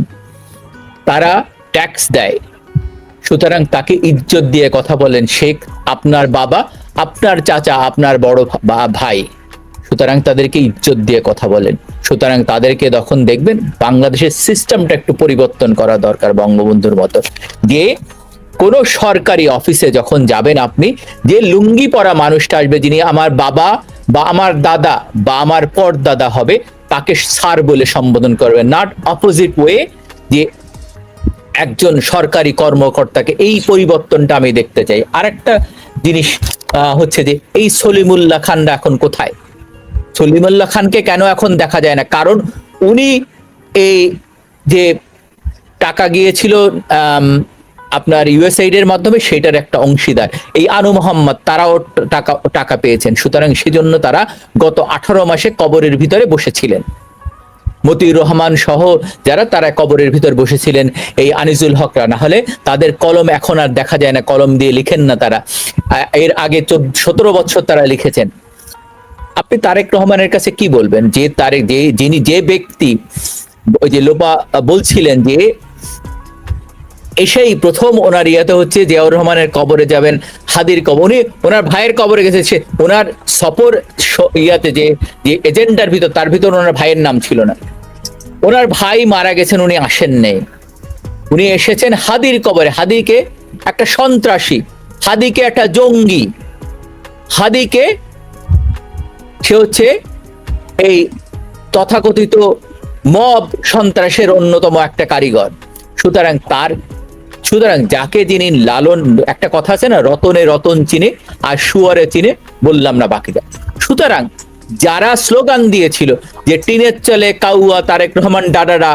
Speaker 1: তারা ট্যাক্স দেয়, সুতরাং তাকে ইজ্জত দিয়ে কথা বলেন। সে আপনার বাবা, আপনার চাচা, আপনার বড় ভাই, সুতরাং তাদেরকে ইজ্জত দিয়ে কথা বলেন। সুতরাং তাদেরকে তখন দেখবেন বাংলাদেশের সিস্টেমটা একটু পরিবর্তন করা দরকার, বঙ্গবন্ধুর মতো। যে কোন সরকারি অফিসে যখন যাবেন, আপনি যে লুঙ্গি পরা মানুষটা আসবে, যিনি আমার বাবা বা আমার দাদা বা আমার পরদাদা হবে, তাকে স্যার বলে সম্বোধন করবেন, নট অপোজিট ওয়ে। যে একজন সরকারি কর্মকর্তাকে, এই পরিবর্তনটা আমি দেখতে চাই। আরেকটা জিনিস হচ্ছে যে এই সলিমুল্লাহ খানরা এখন কোথায়? সলিমুল্লাহ খানকে কেন এখন দেখা যায় না? কারণ উনি এই যে টাকা গিয়েছিল আপনার ইউএসএইড এর মাধ্যমে, সেটার একটা অংশীদার এই আনু মোহাম্মদ, তারাও টাকা পেয়েছেন। সুতরাং সেজন্য তারা গত 18 মাসে কবরের ভিতরে বসেছিলেন। মতিউর রহমান সহ যারা, তারা কবরের ভিতর বসেছিলেন। এই আনিসুল হকরা, না হলে তাদের কলম এখন আর দেখা যায় না, কলম দিয়ে লিখেন না তারা। এর আগে 17 বছর তারা লিখেছেন। আপনি তারেক রহমানের কাছে কি বলবেন? যে যিনি যে ব্যক্তি, ওই যে লোপা বলছিলেন যে এসেই প্রথম ওনার ইয়াতে হচ্ছে জিয়াউর রহমানের কবরে যাবেন, হাদির কবর, উনি ওনার ভাইয়ের কবরে গেছে, সে ওনার সফর ইয়াতে যে যে এজেন্ডার ভিতর, তার ভিতর ওনার ভাইয়ের নাম ছিল না। ওনার ভাই মারা গেছেন, উনি আসেন নেই, উনি এসেছেন হাদির কবরে। হাদিকে একটা সন্ত্রাসী, হাদিকে একটা জঙ্গি, হাদিকে সে হচ্ছে এই তথাকথিত মব সন্ত্রাসের অন্যতম একটা কারিগর। সুতরাং যাকে যিনি লালন, একটা কথা আছে না, রতনে রতন চিনে আর শুয়ারে চিনে, বললাম না বাকিটা। সুতরাং যারা স্লোগান দিয়েছিল যে টিনের চলে কাউয়া তারেক রহমান ডাডারা,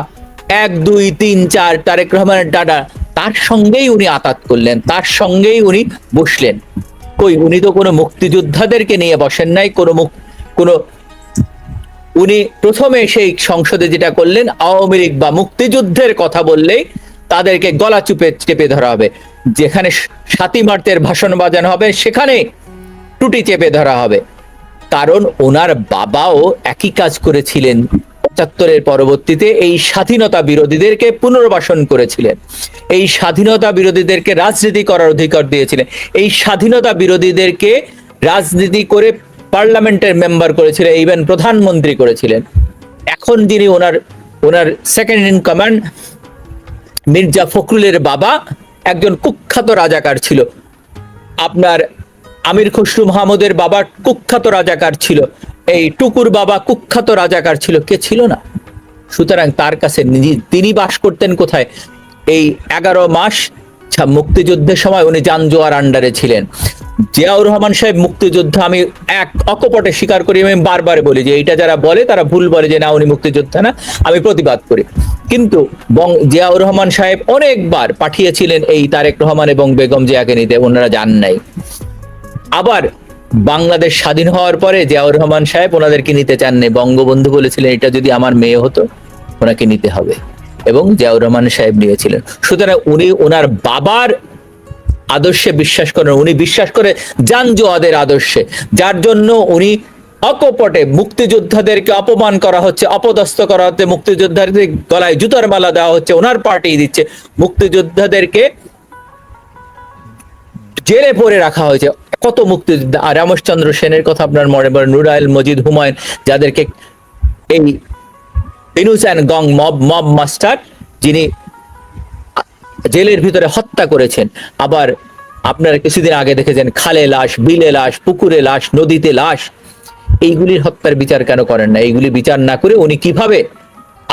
Speaker 1: 1 2 3 4 তারেক রহমানের ডাডা, তার সঙ্গেই উনি আতাত করলেন, তার সঙ্গেই উনি বসলেন। কই, উনি তো কোনো মুক্তিযোদ্ধাদেরকে নিয়ে বসেন নাই, কোনো উনি প্রথমে সেই সংসদে যেটা করলেন, আওয়ামী লীগ বা মুক্তিযুদ্ধের কথা বললেই তাদেরকে গলা চেপে ধরা হবে, যেখানে 7ই মার্চের ভাষণ বাজানো হবে সেখানে টুটি চেপে ধরা হবে। কারণ ওনার বাবাও একই কাজ করেছিলেন, 75-এর পরবর্তীতে এই স্বাধীনতা বিরোধীদেরকে পুনর্বাসন করেছিলেন, এই স্বাধীনতা বিরোধীদেরকে রাজনীতি করার অধিকার দিয়েছিলেন, এই স্বাধীনতা বিরোধীদেরকে রাজনীতি করে পার্লামেন্টের মেম্বার করেছিলেন, ইভেন প্রধানমন্ত্রী করেছিলেন। এখন যিনি ওনার সেকেন্ড ইন কমান্ড মির্জা ফখরুলের বাবা একজন কুখ্যাত রাজাকার ছিল, আপনার আমির খসরু মাহমুদের বাবা কুখ্যাত রাজাকার ছিল, এই টুকুর বাবা কুখ্যাত রাজাকার ছিল, কে ছিল না? সুতরাং তার কাছে তিনি বাস করতেন কোথায়? এই 11 মাস মুক্তিযুদ্ধের সময় উনি জানজোয়ার আন্ডারে ছিলেন। জিয়াউর রহমান সাহেব মুক্তিযোদ্ধা, আমি এক অকপটে স্বীকার করি, আমি বারবার বলি যে এইটা যারা বলে তারা ভুল বলে যে না উনি মুক্তিযোদ্ধা না, আমি প্রতিবাদ করি। কিন্তু জিয়াউর রহমান সাহেব অনেকবার পাঠিয়েছিলেন এই তারেক রহমান এবং বেগম জিয়াকে নিতে, ওনারা যান নাই। আবার বাংলাদেশ স্বাধীন হওয়ার পরে জিয়াউর রহমান সাহেব ওনাদেরকে নিতে চাননি, বঙ্গবন্ধু বলেছিলেন এটা যদি আমার মেয়ে হতো ওনাকে নিতে হবে, এবং জিয়াউর রহমান সাহেব নিয়েছিলেন। সুতরাং উনি ওনার বাবার আদর্শে বিশ্বাস করেন, উনি বিশ্বাস করে জানজোয়াদের আদর্শে, যার জন্য উনি অকপটে মুক্তিযোদ্ধাদেরকে অপমান করা হচ্ছে, অপদস্থ করা হচ্ছে, মুক্তিযোদ্ধাদের গলায় জুতার মালা দেওয়া হচ্ছে, ওনার পার্টি দিচ্ছে, মুক্তিযোদ্ধাদেরকে জেলে পড়ে রাখা হয়েছে। কত মুক্তিযোদ্ধা, আর রামচন্দ্র সেনের কথা আপনার মনে পড়ে, নুরাইল মজিদ হুমায়ুন, যাদেরকে এই ইনুস অ্যান্ড গং মব মাস্টার যিনি জেলের ভিতরে হত্যা করেছেন। আবার আপনারা কিছুদিন আগে দেখেছেন খালে লাশ, বিলে লাশ, পুকুরে লাশ, নদীতে লাশ, এইগুলির হত্যার বিচার কেন করেন না? এইগুলি বিচার না করে উনি কিভাবে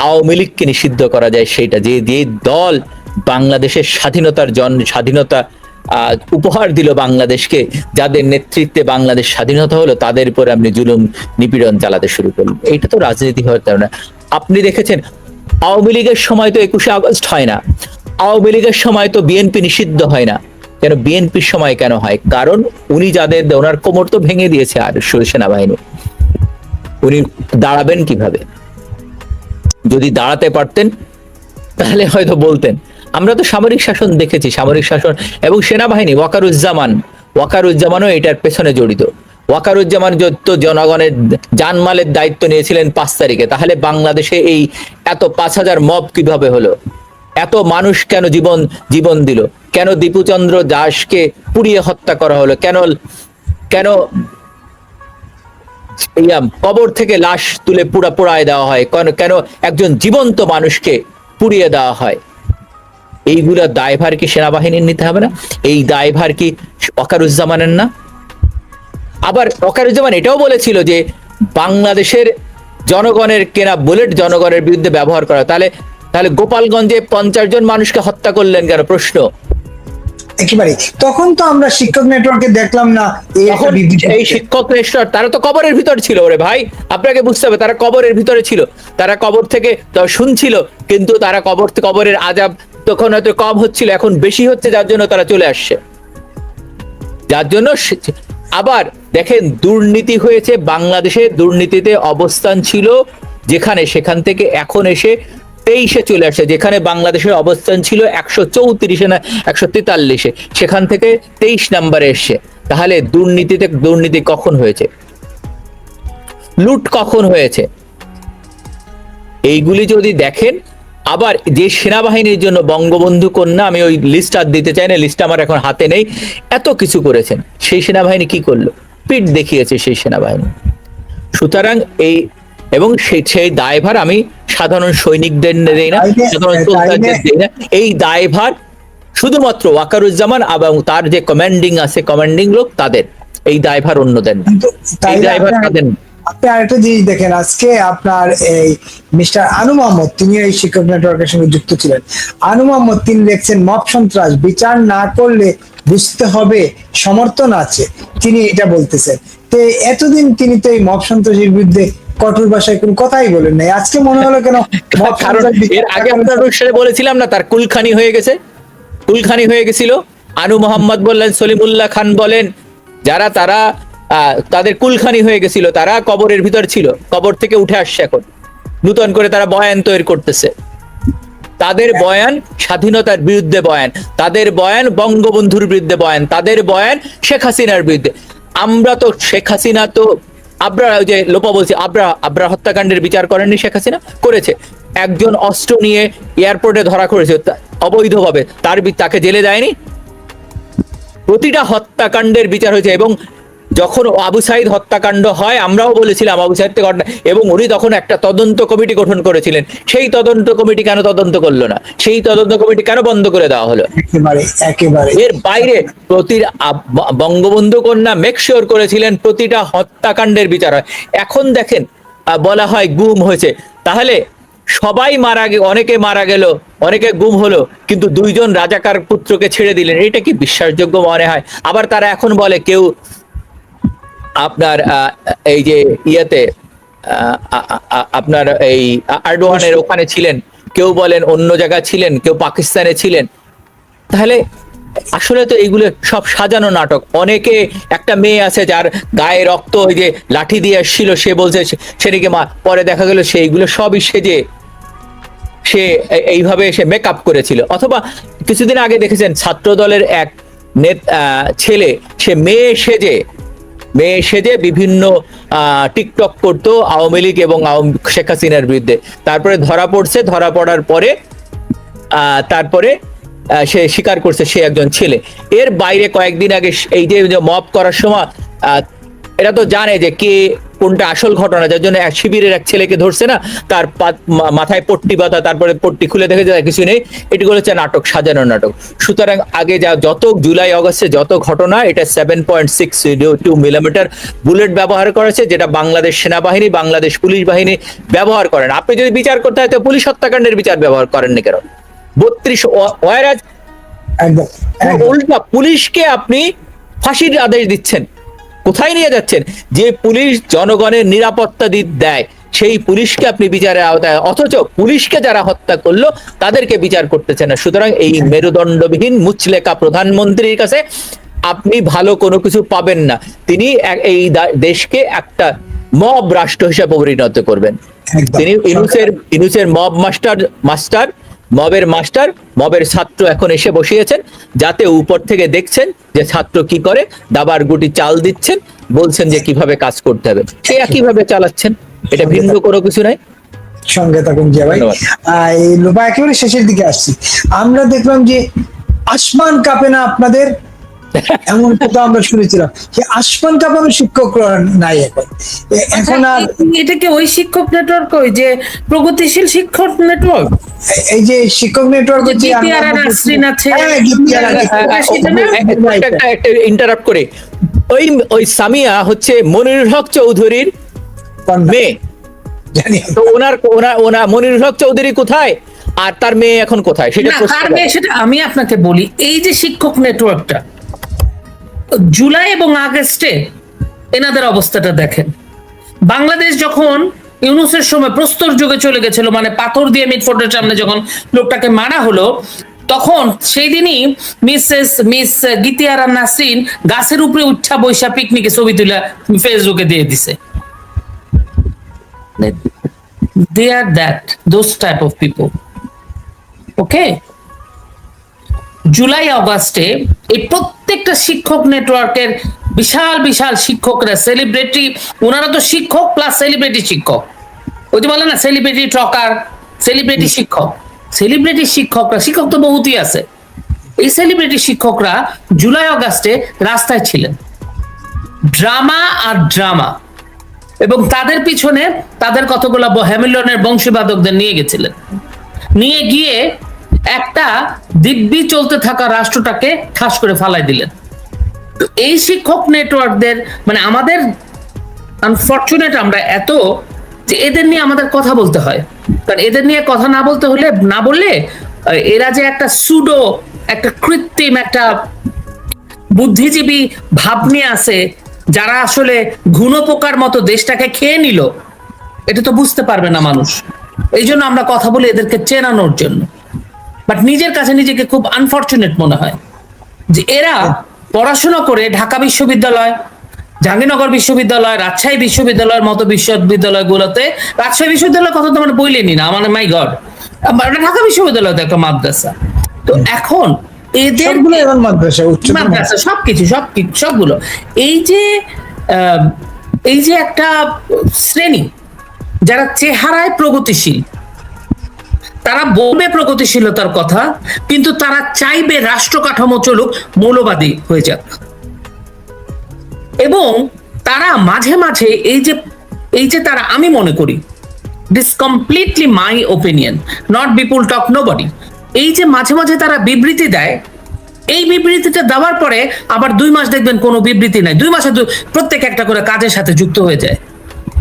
Speaker 1: আওয়ামী লীগকে নিষিদ্ধ করা যায় সেইটা, যে দল বাংলাদেশের স্বাধীনতা উপহার দিল বাংলাদেশকে, যাদের নেতৃত্বে বাংলাদেশ স্বাধীনতা হলো, তাদের উপরে আপনি জুলুম নিপীড়ন চালাতে শুরু করলেন। এইটা তো রাজনীতি হওয়ার কারণে। আপনি দেখেছেন আওয়ামী লীগের সময় তো 21শে আগস্ট হয় না, আওয়ামী লীগের সময় তো বিএনপি নিষিদ্ধ হয় না, কেন বিএনপির সময় কেন হয়? কারণ উনি যাদের, ওনার কোমর তো ভেঙে দিয়েছে আর সেনাবাহিনী, উনি দাঁড়াবেন কিভাবে? যদি দাঁড়াতে পারতেন তাহলে হয়তো বলতেন। আমরা তো সামরিক শাসন দেখেছি, সামরিক শাসন এবং সেনাবাহিনী, ওয়াকারুজ্জামানও এটার পেছনে জড়িত। ওয়াকারুজ্জামান তো জনগণের জানমালের দায়িত্ব নিয়েছিলেন 5 তারিখে, তাহলে বাংলাদেশে এই এত 5000 মব কিভাবে হলো? এত মানুষ কেন জীবন দিল? কেন দীপুচন্দ্র দাসকে পুড়িয়ে হত্যা করা হলো? কেন কবর থেকে লাশ তুলে পোড়ায় দেওয়া হয়? কেন একজন জীবন্ত মানুষকে পুড়িয়ে দেওয়া হয়? এইগুলা দায়ভার কি সেনাবাহিনীর নিতে হবে না? এই দায়ভার কি ওয়াকারুজ্জামানের না? আবার ওয়াকারুজ্জামান এটাও বলেছিল যে বাংলাদেশের জনগণের কেনা বুলেট জনগণের বিরুদ্ধে ব্যবহার করা। তাহলে গোপালগঞ্জে 50 জন মানুষকে হত্যা করলেন কেন? প্রশ্ন।
Speaker 2: একেবারে তখন তো আমরা শিক্ষক নেটওয়ার্কে দেখলাম না
Speaker 1: এই শিক্ষক নেটওয়ার্ক, তারা তো কবরের ভিতর ছিল। ওরে ভাই, আপনাকে বুঝতে হবে, তারা কবরের ভিতরে ছিল, তারা কবর থেকে শুনছিল, কিন্তু তারা কবরের আযাব তখন হয়তো কম হচ্ছিল, এখন বেশি হচ্ছে, যার জন্য তারা চলে আসছে, যার জন্য। আবার দেখেন, দুর্নীতি হয়েছে বাংলাদেশে, দুর্নীতিতে অবস্থান ছিল যেখানে, সেখান থেকে এখন এসে 23-এ চলে আসে। যেখানে বাংলাদেশের অবস্থান ছিল 134-এ না 143-এ, সেখান থেকে 23 নম্বরে এসছে। তাহলে দুর্নীতি কখন হয়েছে? লুট কখন হয়েছে? এইগুলি যদি দেখেন আবার যে সেনাবাহিনীর জন্য বঙ্গবন্ধু কন্যা, আমি ওই লিস্ট আর দিতে চাই না, লিস্ট আমার এখন হাতে নেই, এত কিছু করেছেন, সেই সেনাবাহিনী কি করলো? পিঠ দেখিয়েছে সেই সেনাবাহিনী। সুতরাং এই এবং সেই দায়ভার আমি সাধারণ সৈনিকদের দেই না, সাধারণ সোলজারদের দেই না, এই দায়ভার শুধুমাত্র ওয়াকারুজ্জামান এবং তার যে কমান্ডিং লোক তাদের, এই দায়ভার অন্যদের না, এই দায়ভার তাদের না।
Speaker 2: আপনি আরেকটা জিনিস দেখেন, আজকে আপনার এই মিস্টার আনু মোহাম্মদ, তিনি এই শিক্ষক নেটওয়ার্কের সঙ্গে যুক্ত ছিলেন। আনু মোহাম্মদ তিনি লিখছেন মব সন্ত্রাস বিচার না করলে বুঝতে হবে সমর্থন আছে, তিনি এটা বলতেছেন। তো এতদিন তিনি তো এই মব সন্ত্রাসের বিরুদ্ধে কঠোর ভাষায় কোনো কথাই বলেন নাই, আজকে মনে হলো কেন মব সন্ত্রাস
Speaker 1: এর আগে আপনার অনুষ্ঠানে বলেছিলাম না, তার কুলখানি হয়ে গেছে, কুলখানি হয়ে গেছিল। আনু মোহাম্মদ বললেন, সলিমুল্লাহ খান বলেন, যারা তারা তাদের কুলখানি হয়ে গেছিল, তারা কবরের ভিতর ছিল, কবর থেকে উঠে আসছে, এখন নতুন করে তারা বয়ান তৈরি করতেছে। তাদের বয়ান স্বাধীনতার বিরুদ্ধে বয়ান, তাদের বয়ান বঙ্গবন্ধুর বিরুদ্ধে বয়ান, তাদের বয়ান শেখ হাসিনার বিরুদ্ধে। আমরা তো শেখ হাসিনা তো আবরা, যে লোপা বলছি, আবরা হত্যাকাণ্ডের বিচার করেননি শেখ হাসিনা? করেছে। একজন অস্ত্র নিয়ে এয়ারপোর্টে ধরা করেছে অবৈধভাবে, তাকে জেলে দেয়নি? প্রতিটা হত্যাকাণ্ডের বিচার হয়েছে। এবং যখন আবু সাইদ হত্যাকাণ্ড হয়, আমরাও বলেছিলাম আবু সাইদ থেকে ঘটনা, এবং উনি তখন একটা তদন্ত কমিটি গঠন করেছিলেন। সেই তদন্ত কমিটি কেন তদন্ত করলো না? সেই তদন্ত কমিটি কেন বন্ধ করে দেওয়া হলো?
Speaker 2: একেবারে
Speaker 1: এর বাইরে বঙ্গবন্ধু কন্যা মেকশিওর করেছিলেন প্রতিটা হত্যাকাণ্ডের বিচার হয়। এখন দেখেন বলা হয় গুম হয়েছে, তাহলে সবাই মারা গেল, অনেকে মারা গেল, অনেকে গুম হলো, কিন্তু দুইজন রাজাকার পুত্রকে ছেড়ে দিলেন, এটা কি বিশ্বাসযোগ্য মনে হয়? আবার তারা এখন বলে কেউ আপনার এই যে ইয়েতে আপনার এই আরডোয়ানের ওখানে ছিলেন, কেউ বলেন অন্য জায়গায় ছিলেন, কেউ পাকিস্তানে ছিলেন। তাহলে আসলে তো এইগুলো সব সাজানো নাটক। অনেকে, একটা মেয়ে আছে যার গায়ে রক্ত ওই যে লাঠি দিয়ে আসছিল, সে বলছে সেদিকে মা, পরে দেখা গেল সেইগুলো সবই সেজে, সে এইভাবে সে মেকআপ করেছিল। অথবা কিছুদিন আগে দেখেছেন ছাত্র দলের এক ছেলে, সে মেয়ে সেজে বিভিন্ন টিকটক করতো আওয়ামী লীগ এবং শেখ হাসিনার বিরুদ্ধে। তারপরে ধরা পড়ছে, ধরা পড়ার পরে তারপরে সে স্বীকার করছে সে একজন ছেলে। এর বাইরে কয়েকদিন আগে এই যে মব করার সময় এরা তো জানে যে কে কোনটা আসল ঘটনা, যার জন্য এক শিবিরের এক ছেলেকে ধরছে না, তার মাথায় পট্টি বাঁধা, তারপরে পট্টি খুলে দেখে যায় কিছু নেই, এটিগুলো হচ্ছে নাটক, সাজানো নাটক। সুতরাং আগে যত জুলাই আগস্টে যত ঘটনা, এটা 7.62 মিলিমিটার বুলেট ব্যবহার করেছে, যেটা বাংলাদেশ সেনাবাহিনী, বাংলাদেশ পুলিশ বাহিনী ব্যবহার করেন। আপনি যদি বিচার করতে হয় তো পুলিশ হত্যাকাণ্ডের বিচার ব্যবহার করেননি কেন? 32 ওয়ারাজ, উল্টা পুলিশকে আপনি ফাঁসির আদেশ দিচ্ছেন, কোথায় নিয়ে যাচ্ছেন? যে পুলিশ জনগণের নিরাপত্তা দেয়, সেই পুলিশকে আপনি বিচারের আওতায়, অথচ পুলিশকে যারা হত্যা করলো তাদেরকে বিচার করতেছেন না। সুতরাং এই মেরুদণ্ডবিহীন মুচলেকা প্রধানমন্ত্রীর কাছে আপনি ভালো কোনো কিছু পাবেন না। তিনি এই দেশকে একটা মব রাষ্ট্র হিসেবে পরিণত করবেন। তিনি ইনুসের মব মবের ছাত্র এখন এসে বসিয়েছেন, যাতে উপর থেকে দেখছেন যে ছাত্র কি করে, দাবার গুটি চাল দিচ্ছেন, বলছেন যে কিভাবে কাজ করতে হবে, সে একইভাবে চালাচ্ছেন, এটা ভিন্ন কোনো কিছু নাই।
Speaker 2: সঙ্গে থাকুন জিয়া ভাই। লোপা একেবারে শেষের দিকে আসছি, আমরা দেখলাম যে আসমান কাঁপে না আপনাদের, এমন কথা আমরা শুনেছিলাম। যে আসমান কাঁপানো শিক্ষক নাই এখন আর।
Speaker 3: এটা কি ওই শিক্ষক নেটওয়ার্ক, ওই যে প্রগতিশীল শিক্ষক নেটওয়ার্ক,
Speaker 2: এই যে শিক্ষক নেটওয়ার্ক
Speaker 1: ইন্টারাপ্ট করে, ওই সামিয়া হচ্ছে মনিরুল হক চৌধুরীর মেয়ে, তো ওনার মনিরুল হক চৌধুরী কোথায় আর তার মেয়ে এখন কোথায় সেটা
Speaker 3: আমি আপনাকে বলি। এই যে শিক্ষক নেটওয়ার্কটা, জুলাই এবং আগস্টে এনাদের অবস্থাটা দেখেন। বাংলাদেশ যখন ইউনূসের সময় প্রস্তর যুগে চলে গেছিল, মানে পাথর দিয়ে মিটফোর্ডের সামনে যখন লোকটাকে মারা হলো, তখন সেই দিনই মিস গীতিয়ারা নাসরিন গাছের উপরে উঠা বৈশা পিকনিকে ছবি তুলে ফেসবুকে দিয়ে দিছে। They are those type of people. Okay? July আগস্টে এই প্রত্যেকটা শিক্ষক নেটওয়ার্কের বিশাল বিশাল শিক্ষকরা, সেলিব্রিটি, ওনারা তো শিক্ষক প্লাস সেলিব্রিটি শিক্ষক, ওই যে বলে না সেলিব্রিটি ট্রকার, সেলিব্রিটি শিক্ষক, সেলিব্রিটি শিক্ষকরা, শিক্ষক তো বহুতই আছে, এই সেলিব্রিটি শিক্ষকরা জুলাই আগস্টে রাস্তায় ছিলেন, ড্রামা আর ড্রামা, এবং তাদের পিছনে তাদের কতগুলো হ্যামিলটনের বংশীবাদকদের নিয়ে গেছিলেন, নিয়ে গিয়ে একটা দিব্যি চলতে থাকা রাষ্ট্রটাকে ঠাস করে ফালাই দিলেন। তো এই শিক্ষক নেটওয়ার্কদের মানে আমাদের আনফরচুনেট আমরা এত যে এদের নিয়ে আমাদের কথা বলতে হয়, কারণ এদের নিয়ে কথা না বললে এরা যে একটা সুডো, একটা কৃত্রিম, একটা বুদ্ধিজীবী ভাব নিয়ে আছে, যারা আসলে ঘুনো পোকার মতো দেশটাকে খেয়ে নিল, এটা তো বুঝতে পারবে না মানুষ। এই জন্য আমরা কথা বলি এদেরকে চেনানোর জন্য, বাট নিজের কাছে নিজেকে খুব আনফরচুনেট মনে হয় যে এরা পড়াশোনা করে ঢাকা বিশ্ববিদ্যালয়, জাহাঙ্গীরনগর বিশ্ববিদ্যালয়, রাজশাহী বিশ্ববিদ্যালয়ের মতো বিশ্ববিদ্যালয়গুলোতে, রাজশাহী বিশ্ববিদ্যালয়ের কথা তো আমরা বইলেনি না, মানে মাই গড, ঢাকা বিশ্ববিদ্যালয় তো একটা মাদ্রাসা। তো এখন এদের মাদ্রাসা সবগুলো এই যে একটা শ্রেণী যারা চেহারায় প্রগতিশীল, তারা বলবে প্রগতিশীলতার কথা, কিন্তু তারা চাইবে রাষ্ট্র কাঠামো চলুক, মৌলবাদী হয়ে যাক। এবং তারা মাঝে মাঝে এই যে তারা, আমি মনে করি, this completely my opinion, not Bipul talk nobody, এই যে মাঝে মাঝে তারা বিবৃতি দেয়, এই বিবৃতিটা দেওয়ার পরে আবার 2 মাস দেখবেন কোনো বিবৃতি নাই, 2 মাসে প্রত্যেক একটা করে কাজের সাথে যুক্ত হয়ে যায়।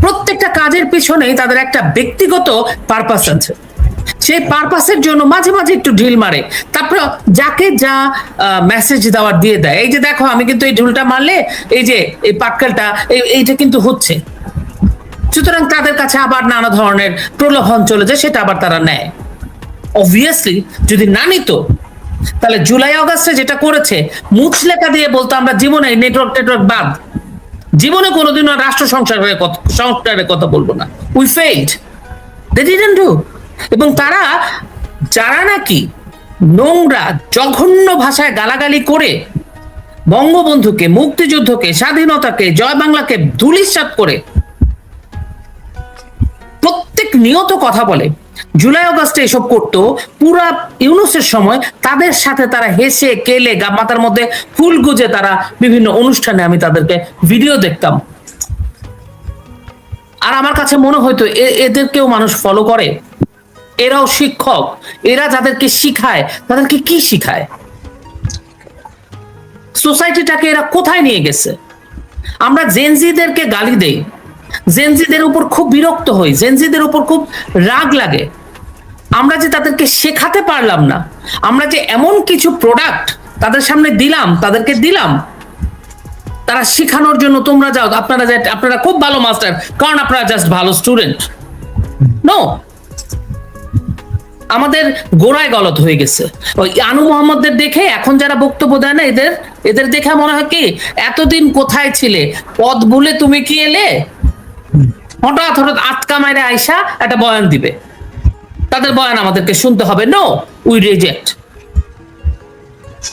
Speaker 3: প্রত্যেকটা কাজের পিছনেই তাদের একটা ব্যক্তিগত পারপাস আছে, সেই পারপাসের জন্য মাঝে মাঝে একটু ঢিল মারে, তারপর যাকে যা মেসেজ দেওয়ার দিয়ে দেয়, এই যে দেখো আমি কিন্তু এই ঢুলটা মারলে এই যে এই পাটকেলটা এইটা কিন্তু হচ্ছে। সুতরাং তাদের কাছে আবার নানা ধরনের প্রলোভন চলে যায়, সেটা আবার তারা নেয়। অবভিয়াসলি যদি না নিত, তাহলে জুলাই আগস্টে যেটা করেছে, মুচলেখা দিয়ে বলতো আমরা জীবনে নেটওয়ার্ক বাদ, জীবনে কোনোদিনও রাষ্ট্র সংস্কারের কথা বলবো না, we failed, they didn't do. এবং তারা যারা নাকি নোংরা জঘন্য ভাষায় গালাগালি করে বঙ্গবন্ধুকে, মুক্তিযুদ্ধকে, স্বাধীনতাকে, জয় বাংলাকে ধূলিসাৎ করে প্রত্যেক নিয়ত কথা বলে, জুলাই আগস্টে এসব করতো, পুরা ইউনূসের সময় তাদের সাথে তারা হেসে কেলে মাথার মধ্যে ফুল গুজে তারা বিভিন্ন অনুষ্ঠানে, আমি তাদেরকে ভিডিও দেখতাম, আর আমার কাছে মনে হয়তো এদেরকেও মানুষ ফলো করে, এরাও শিক্ষক, এরা যাদেরকে শিখায় তাদেরকে কি শিখায়, সোসাইটিটাকে এরা কোথায় নিয়ে গেছে। আমরা জেনজিদেরকে গালি দেই, জেনজিদের উপর খুব বিরক্ত হই, জেনজিদের উপর খুব রাগ লাগে, আমরা যে তাদেরকে শেখাতে পারলাম না, আমরা যে এমন কিছু প্রোডাক্ট তাদের সামনে দিলাম, তাদেরকে দিলাম, তারা শিখানোর জন্য তোমরা যাও, আপনারা খুব ভালো মাস্টার, কারণ আপনারা জাস্ট ভালো স্টুডেন্ট। নো, আমাদের গোড়ায় গলত হয়ে গেছে। ওই আনু মোহাম্মদদের দেখে এখন যারা বক্তব্য দেয় না, এদের দেখে মনে হয় কি, এতদিন কোথায় ছিলে, পদ ভুলে তুমি কি এলে, হঠাৎ আটকা মাইরে আইসা একটা বয়ান দিবে, তাদের বয়ান আমাদেরকে শুনতে হবে। নো, উই রিজেক্ট,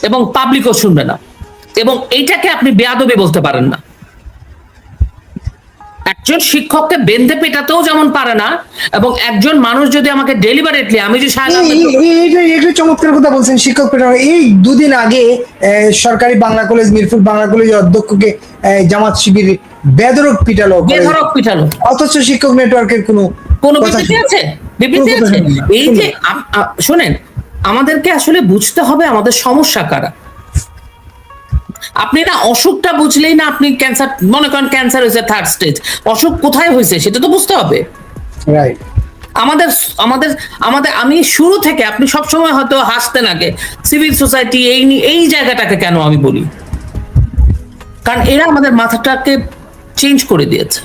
Speaker 3: এবং পাবলিকও শুনবে না, এবং এইটাকে আপনি বেয়াদবি বলতে পারেন না। একজন শিক্ষককে বেঁধে পেটাতেও যেমন পারে না, এবং একজন মানুষ যদি আমাকে ডেলিভারেটলি, আমি যে
Speaker 2: একটু চমৎকার কথা বলছেন, শিক্ষক পেটানো। এই 2 দিন আগে সরকারি বাংলা কলেজ, মিরপুর বাংলা কলেজের অধ্যক্ষকে জামাত শিবির বেধড়ক পিটালো, অথচ শিক্ষক নেটওয়ার্কের কোনো
Speaker 3: বিবৃতি আছে? এই যে শোনেন, আমাদেরকে আসলে বুঝতে হবে আমাদের সমস্যা কারা। আপনি না অসুখটা বুঝলেই না, আপনি ক্যান্সার মনে করেন, ক্যান্সার হয়েছে 3rd স্টেজ, অসুখ কোথায় হয়েছে সেটা তো বুঝতে হবে।
Speaker 2: রাইট।
Speaker 3: আমাদের আমি শুরু থেকে, আপনি সবসময় হয়তো হাসতেন আগে, সিভিল সোসাইটি এই জায়গাটাকে কেন আমি বলি, কারণ এরা আমাদের মাথাটাকে চেঞ্জ করে দিয়েছে,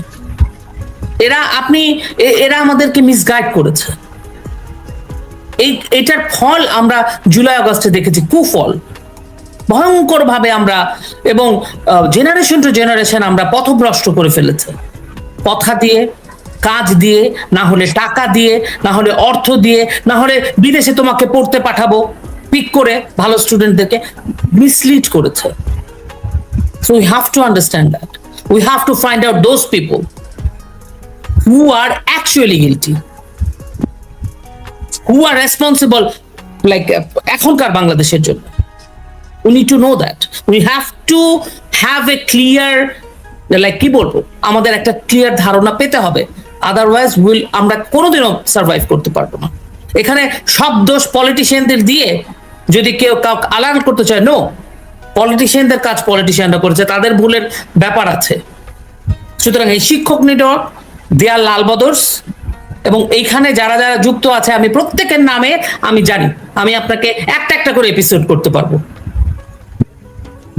Speaker 3: এরা আমাদেরকে মিসগাইড করেছে। এটার ফল আমরা জুলাই আগস্টে দেখেছি, কুফল ভয়ঙ্কর ভাবে আমরা, এবং জেনারেশন টু জেনারেশন আমরা পথভ্রষ্ট করে ফেলেছে, কথা দিয়ে, কাজ দিয়ে, না হলে টাকা দিয়ে, না হলে অর্থ দিয়ে, না হলে বিদেশে তোমাকে পড়তে পাঠাবো পিক করে ভালো স্টুডেন্টদেরকে মিসলিড করেছে। So we have to understand that. We have to find out those people who are actually guilty. Who R responsible like এখনকার বাংলাদেশের জন্য। We need to know that. We have to have a clear, like কি বলবো, আমাদের একটা clear ধারণা পেতে হবে, আদারওয়াইজ আমরা কোনোদিনও সার্ভাইভ করতে পারবো না। এখানে সব দোষ পলিটিশিয়ানদের দিয়ে যদি কেউ কাউকে আলাদা করতে চায়, নো, পলিটিশিয়ানদের কাজ পলিটিশিয়ানরা করেছে, তাদের ভুলের ব্যাপার আছে। সুতরাং এই শিক্ষক নেটওয়ার্ক, দেয়াল লাল বদর্স এবং এইখানে যারা যারা যুক্ত আছে, আমি প্রত্যেকের নামে আমি জানি, আমি আপনাকে একটা একটা করে এপিসোড করতে পারবো।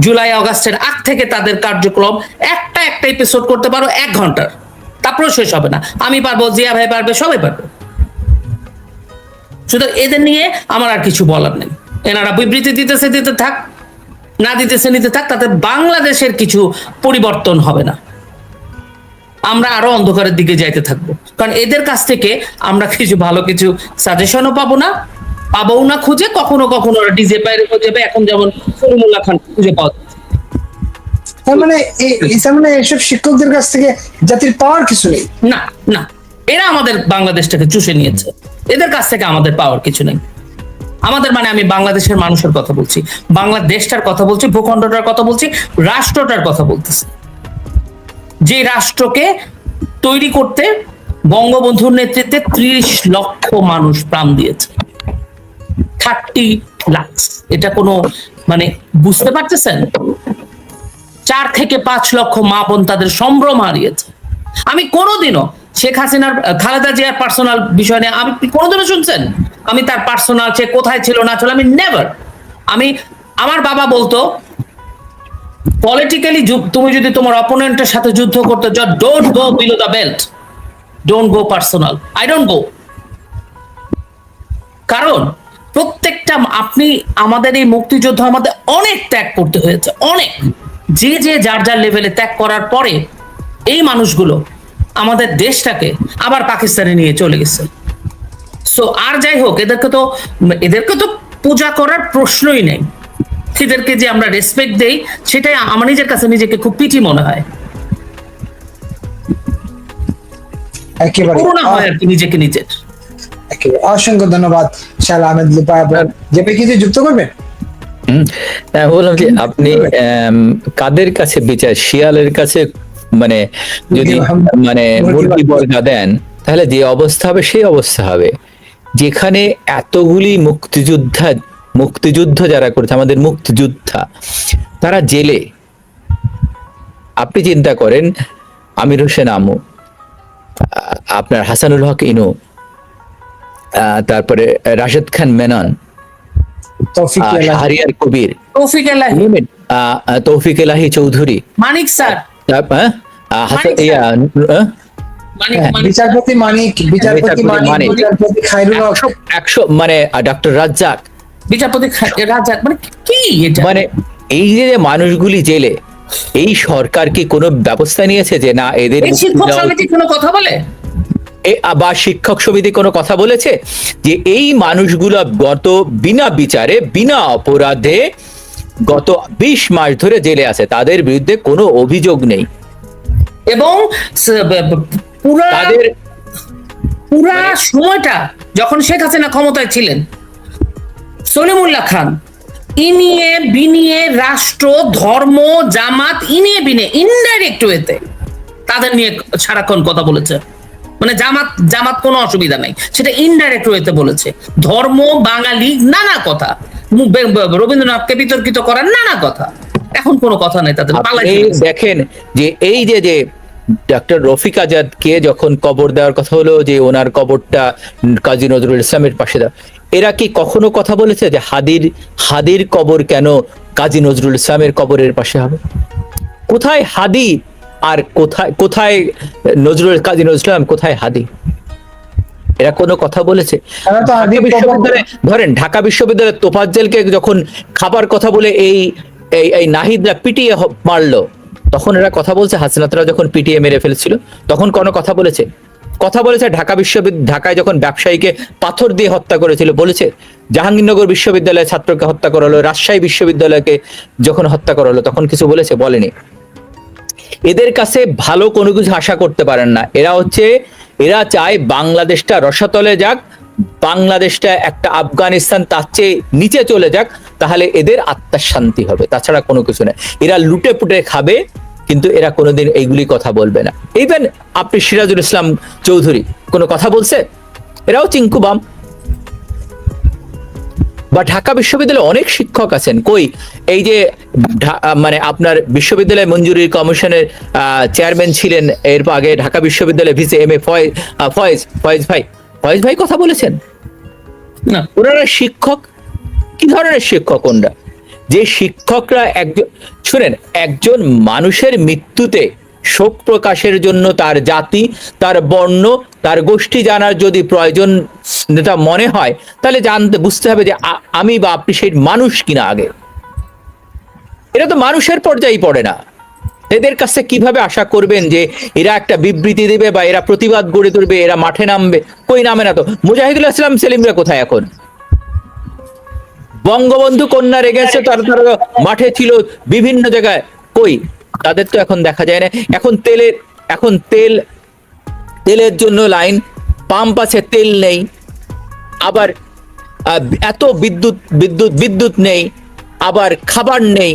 Speaker 3: জুলাই আগস্টের আগ থেকে তাদের কার্যক্রম একটা একটা এপিসোড করতে পারো 1 ঘন্টার, তারপরেও শেষ হবে না। আমি পারবো, জিয়া ভাই পারবে, সবাই পারবে। শুধু এদের নিয়ে আমার আর কিছু বলার নেই। এনারা বিবৃতি দিতেছে, দিতে থাক, না দিতেছে নিতে থাক, তাতে বাংলাদেশের কিছু পরিবর্তন হবে না। আমরা আরো অন্ধকারের দিকে যাইতে থাকবো, কারণ এদের কাছ থেকে আমরা কিছু ভালো কিছু সাজেশনও পাবো না খুঁজে। কখনো কখনো ওরা ডিজে বাইরে খুঁজে যাবে, এখন যেমন সলিমুল্লাহ খান খুঁজে পাওয়া যাচ্ছে।
Speaker 2: তার মানে এসব শিক্ষকদের কাছ থেকে জাতির পাওয়ার কিছু নেই।
Speaker 3: না না, এরা আমাদের বাংলাদেশটাকে চুষে নিয়েছে, এদের কাছ থেকে আমাদের পাওয়ার কিছু নেই। আমাদের মানে আমি বাংলাদেশের মানুষের কথা বলছি, বাংলাদেশটার কথা বলছি, ভূখণ্ডটার কথা বলছি, রাষ্ট্রটার কথা বলতেছি। যে রাষ্ট্রকে তৈরি করতে বঙ্গবন্ধুর নেতৃত্বে 30 লক্ষ মানুষ প্রাণ দিয়েছে, 30 লাখ। এটা কোনো মানে বুঝতে পারতেছেন? 4 থেকে 5 লক্ষ মা বোন তাদের সম্ভ্রম হারিয়েছে। আমি কোনোদিনও শেখ হাসিনার, খালেদা জিয়ার পার্সোনাল বিষয় নিয়ে আমি কোনোদিনও শুনছেন আমি তার পার্সোনাল, সে কোথায় ছিল না ছিল, আমি নেভার। আমার বাবা বলতো, পলিটিক্যালি তুমি যদি তোমার অপোনেন্টের সাথে যুদ্ধ করতে যাও, don't go below the belt, don't go personal, I don't go. কারণ প্রত্যেকটা আমাদের এই মুক্তিযুদ্ধ আমাদের অনেক ত্যাগ করতে হয়েছে, অনেক। যে যার যার লেভেলে ত্যাগ করার পরে এই মানুষগুলো আমাদের দেশটাকে আবার পাকিস্তানে নিয়ে চলে গেছে। সো আর যাই হোক, এদেরকে তো পূজা করার প্রশ্নই নেই। এদেরকে যে আমরা রেসপেক্ট দেই, সেটাই আমার নিজের কাছে নিজেকে খুব পিটি মনে হয়,
Speaker 2: একেবারে
Speaker 3: করোনা হয় আর কি নিজেকে নিজের।
Speaker 2: অসংখ্য ধন্যবাদ শাহলা আহমেদ লুপা। যে কিছু যুক্ত করবেন?
Speaker 1: বললাম যে আপনি কাদের কাছে বিচার, শিয়ালের কাছে মানে যদি মানে মুরগি বর্গা দেন, তাহলে যে অবস্থা হবে সেই অবস্থা হবে। যেখানে এতগুলি মুক্তিযুদ্ধ যারা করেছে, আমাদের মুক্তিযোদ্ধা, তারা জেলে। আপনি চিন্তা করেন, আমির হোসেন আমু, আপনার হাসানুল হক ইনু, তারপরে রাশেদ খান মেনন, শাহরিয়ার কবির, তৌফিক এলাহি চৌধুরী,
Speaker 3: মানিক স্যার,
Speaker 2: বিচারপতি মানিক, বিচারপতি খায়রুল হক,
Speaker 1: 100 মানে ডক্টর রাজ্জাক,
Speaker 3: বিচারপতি রাজ্জাক, মানে কি এটা? মানে
Speaker 1: এই যে মানুষগুলি জেলে, এই সরকার কি কোনো ব্যবস্থা নিয়েছে যে না এদের
Speaker 3: শিক্ষক সমিতি কোনো কথা বলে,
Speaker 1: বা শিক্ষক সমিতি কোনো কথা বলেছে যে এই মানুষগুলো গত বিনা বিচারে, বিনা অপরাধে গত 20 মাস ধরে জেলে আছে, তাদের বিরুদ্ধে কোনো অভিযোগ নেই, এবং
Speaker 3: পুরা সময়টা যখন শেখ হাসিনা ক্ষমতায় ছিলেন, সলিমুল্লাহ খান ইনিয়ে বিনিয়ে রাষ্ট্র, ধর্ম, জামাত ইনিয়ে বিনিয়ে ইনডাইরেক্ট ওয়েতে তাদের নিয়ে সারাক্ষণ কথা বলেছে। মানে জামাত কোনো অসুবিধা নাই, সেটা ইনডাইরেক্ট ওয়েতে বলেছে। ধর্ম, বাঙালি, নানা কথা, রবীন্দ্রনাথকে বিতর্কিত করার নানা কথা। এখন কোনো কথা নাই তাদের।
Speaker 1: দেখেন যে এই যে ডক্টর রফিক আজাদকে যখন কবর দেওয়ার কথা হলো, যে ওনার কবরটা কাজী নজরুল ইসলামের পাশে দাও, এরা কি কখনো কথা বলেছে যে হাদির কবর কেন কাজী নজরুল ইসলামের কবরের পাশে হবে? কোথায় হাদি আর কোথায় কাজী নজরুল ইসলাম, কোথায় হাদি? এরা কোনো কথা বলেছে? ধরেন ঢাকা বিশ্ববিদ্যালয়ের তোফাজ্জেলকে যখন খাবার কথা বলে এই নাহিদরা পিটিয়ে মারলো, তখন এরা কথা বলছে? হাসিনাতরা যখন পিটিয়ে মেরে ফেলেছিল তখন কোনো কথা বলেছে? ঢাকায় যখন ব্যবসায়ীকে পাথর দিয়ে হত্যা করেছিল বলেছে? জাহাঙ্গীরনগর বিশ্ববিদ্যালয়ের ছাত্রকে হত্যা করা হলো, রাজশাহী বিশ্ববিদ্যালয়কে যখন হত্যা করা হলো, তখন কিছু বলেছে? বলেনি। এদের কাছে ভালো কোনো কিছু আশা করতে পারেন না। এরা চায় বাংলাদেশটা রসাতলে যাক, বাংলাদেশটা একটা আফগানিস্তান তার চেয়ে নিচে চলে যাক, তাহলে এদের আত্মার শান্তি হবে, তাছাড়া কোনো কিছু না। এরা লুটে পুটে খাবে, কিন্তু এরা কোনোদিন এইগুলি কথা বলবে না। ইভেন আপনি সিরাজুল ইসলাম চৌধুরী কোনো কথা বলছে? এরাও চিঙ্কুবাম। বা ঢাকা বিশ্ববিদ্যালয়ে অনেক শিক্ষক আছেন, কই এই যে মানে আপনার বিশ্ববিদ্যালয় মঞ্জুরি কমিশনের চেয়ারম্যান ছিলেন এর আগে ঢাকা বিশ্ববিদ্যালয়ে ভিসি এম এ ফয়েজ ভাই কথা বলেছেন না? ওনারা শিক্ষক, কি ধরনের শিক্ষক ওনারা? যে শিক্ষকরা শুনেন, একজন মানুষের মৃত্যুতে শোক প্রকাশের জন্য তার জাতি, তার বর্ণ, তার গোষ্ঠী জানার যদি প্রয়োজন মনে হয়, তাহলে বুঝতে হবে যে আমি বা আপনি সেই মানুষ কিনা আগে। এরা তো মানুষের পর্যায়ে পড়ে না। এদের কাছে কিভাবে আশা করবেন যে এরা একটা বিবৃতি দেবে বা এরা প্রতিবাদ গড়ে তুলবে, এরা মাঠে নামবে? কই নামে না তো। মুজাহিদুল ইসলাম সেলিমরা কোথায় এখন? বঙ্গবন্ধু কন্যার এগেন্সে তারা মাঠে ছিল বিভিন্ন জায়গায়, কই তাদের তো এখন দেখা যায় না। এখন তেলের জন্য লাইন, পাম্প আছে, তেল নেই, আবার এত বিদ্যুৎ নেই, আবার খাবার নেই।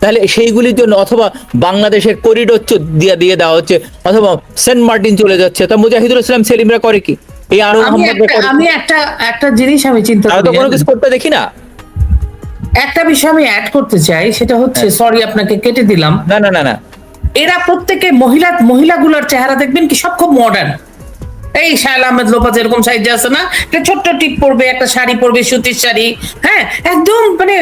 Speaker 1: তাহলে সেইগুলির জন্য অথবা বাংলাদেশের করিডোর দিয়ে দেওয়া হচ্ছে, অথবা সেন্ট মার্টিন চলে যাচ্ছে। তা মুজাহিদুল ইসলাম সেলিমরা করে কি? এই
Speaker 3: আমি একটা জিনিস আমি চিন্তা করি,
Speaker 1: কোনো কিছু করতে দেখি না।
Speaker 3: একটা বিষয় আমি অ্যাড করতে চাই, সেটা হচ্ছে, সরি আপনাকে কেটে দিলাম।
Speaker 1: না,
Speaker 3: এরা প্রত্যেকে মহিলাগুলোর চেহারা দেখবেন কি সব খুব মডার্ন। এই শায়লা আহমেদ লোপাজ এরকম সাইজে আছে না, একটা ছোট্ট টিপ পরবে, একটা শাড়ি পরবে, সুতির শাড়ি, হ্যাঁ, একদম মানে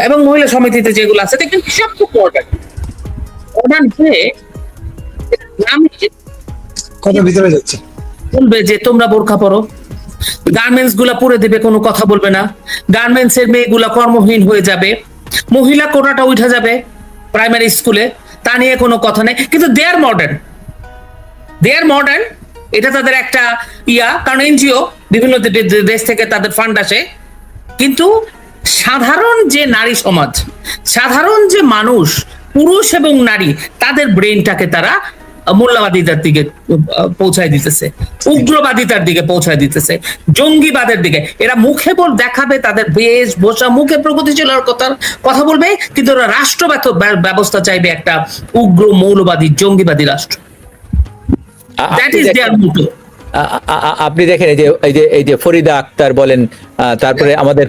Speaker 3: এবং মহিলা সমিতিতে যেগুলো আছে দেখবেন সব খুব মডার্ন হয়ে
Speaker 2: কত ভিতরে যাচ্ছে,
Speaker 3: বলবে যে তোমরা বোরকা পরো, গার্মেন্টস গুলা পরে দেবে, কোনো কথা বলবে না। গার্মেন্টস এর মেয়েগুলা কর্মহীন হয়ে যাবে, মহিলা কোটাটা উঠে যাবে প্রাইমারি স্কুলে, তা নিয়ে কোনো কথা নেই। কিন্তু দে আর মডার্ন, এটা তাদের একটা কারণ এনজিও বিভিন্ন দেশ থেকে তাদের ফান্ড আসে। কিন্তু সাধারণ যে নারী সমাজ, সাধারণ যে মানুষ, পুরুষ এবং নারী, তাদের ব্রেনটাকে তারা মোল্লাবাদিতার দিকে পৌঁছায় দিতেছে, উগ্রবাদিতার দিকে পৌঁছায় দিতেছে, জঙ্গিবাদের দিকে। এরা মুখে দেখাবে তাদের বেশভূষা, মুখে প্রগতিশীল কথা বলবে, কিন্তু ওরা রাষ্ট্র ব্যবস্থা চাইবে একটা উগ্র মৌলবাদী জঙ্গিবাদী রাষ্ট্র। দ্যাট ইজ দেয়ার মোটো।
Speaker 1: আপনি দেখেন এই যে ফরিদা আক্তার বলেন, তারপরে আমাদের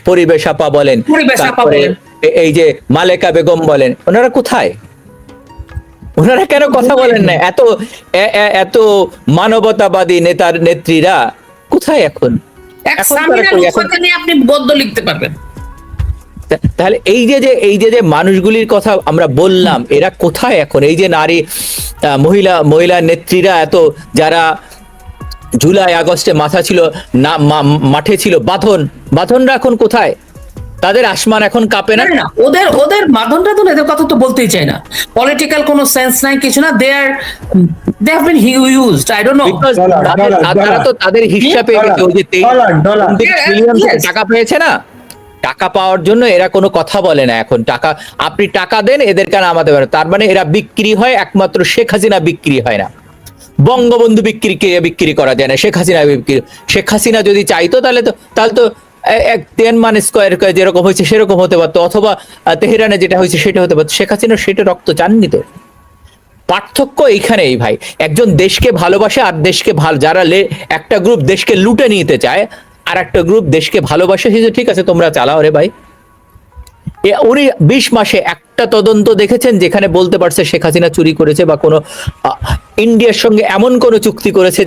Speaker 1: পরিবেশ আপা বলেন, এই যে মালেকা বেগম বলেন, ওনারা কোথায়? ওনারা কেন কথা বলেন না? এত মানবতাবাদী নেত্রীরা কোথায় এখন?
Speaker 3: আপনি গদ্য লিখতে পারবেন।
Speaker 1: তাহলে এই যে মানুষগুলির কথা আমরা বললাম, এরা কোথায় এখন? এই যে নারী মহিলা নেত্রীরা, এত যারা জুলাই আগস্টে মাথা ছিল না, মাঠে ছিল বাঁধনরা এখন কোথায়? তাদের আসমান এখন কাঁপে না?
Speaker 3: ওদের বাঁধনটা তো এদের কথা তো বলতেই চাই না। পলিটিক্যাল কোনো সেন্স নাই, কিছু না। They have been used, I don't know.
Speaker 1: তারা তো তাদের হিসাব পেয়ে গেছে, ওই যে 23 মিলিয়ন টাকা পেয়েছে না, টাকা পাওয়ার জন্য এরা কোনো কথা বলে না এখন। আপনি টাকা দেন, এদেরকে নামাতে পারে। তার মানে এরা বিক্রি হয়, একমাত্র শেখ হাসিনা বিক্রি হয় না, বঙ্গবন্ধু বিক্রি করা যায় না, শেখ হাসিনা যদি চাইতো তাহলে তো 10 মান স্কয়ার যেরকম হয়েছে সেরকম হতে পারতো, অথবা তেহরানে যেটা হয়েছে সেটা হতে পারতো। শেখ হাসিনা সেটা রক্ত চাননি তো। পার্থক্য এইখানেই ভাই, একজন দেশকে ভালোবাসে আর যারা একটা গ্রুপ দেশকে লুটে নিতে চায়, আর একটা গ্রুপ দেশকে ভালোবাসে, ঠিক আছে তোমরা চালাও রে ভাই। উনি 20 মাসে একটা তদন্ত দেখেছেন যেখানে বলতে পারছে শেখ হাসিনা চুরি করেছে, বা কোনো ইন্ডিয়ার সঙ্গে এমন কোন চুক্তি করেছে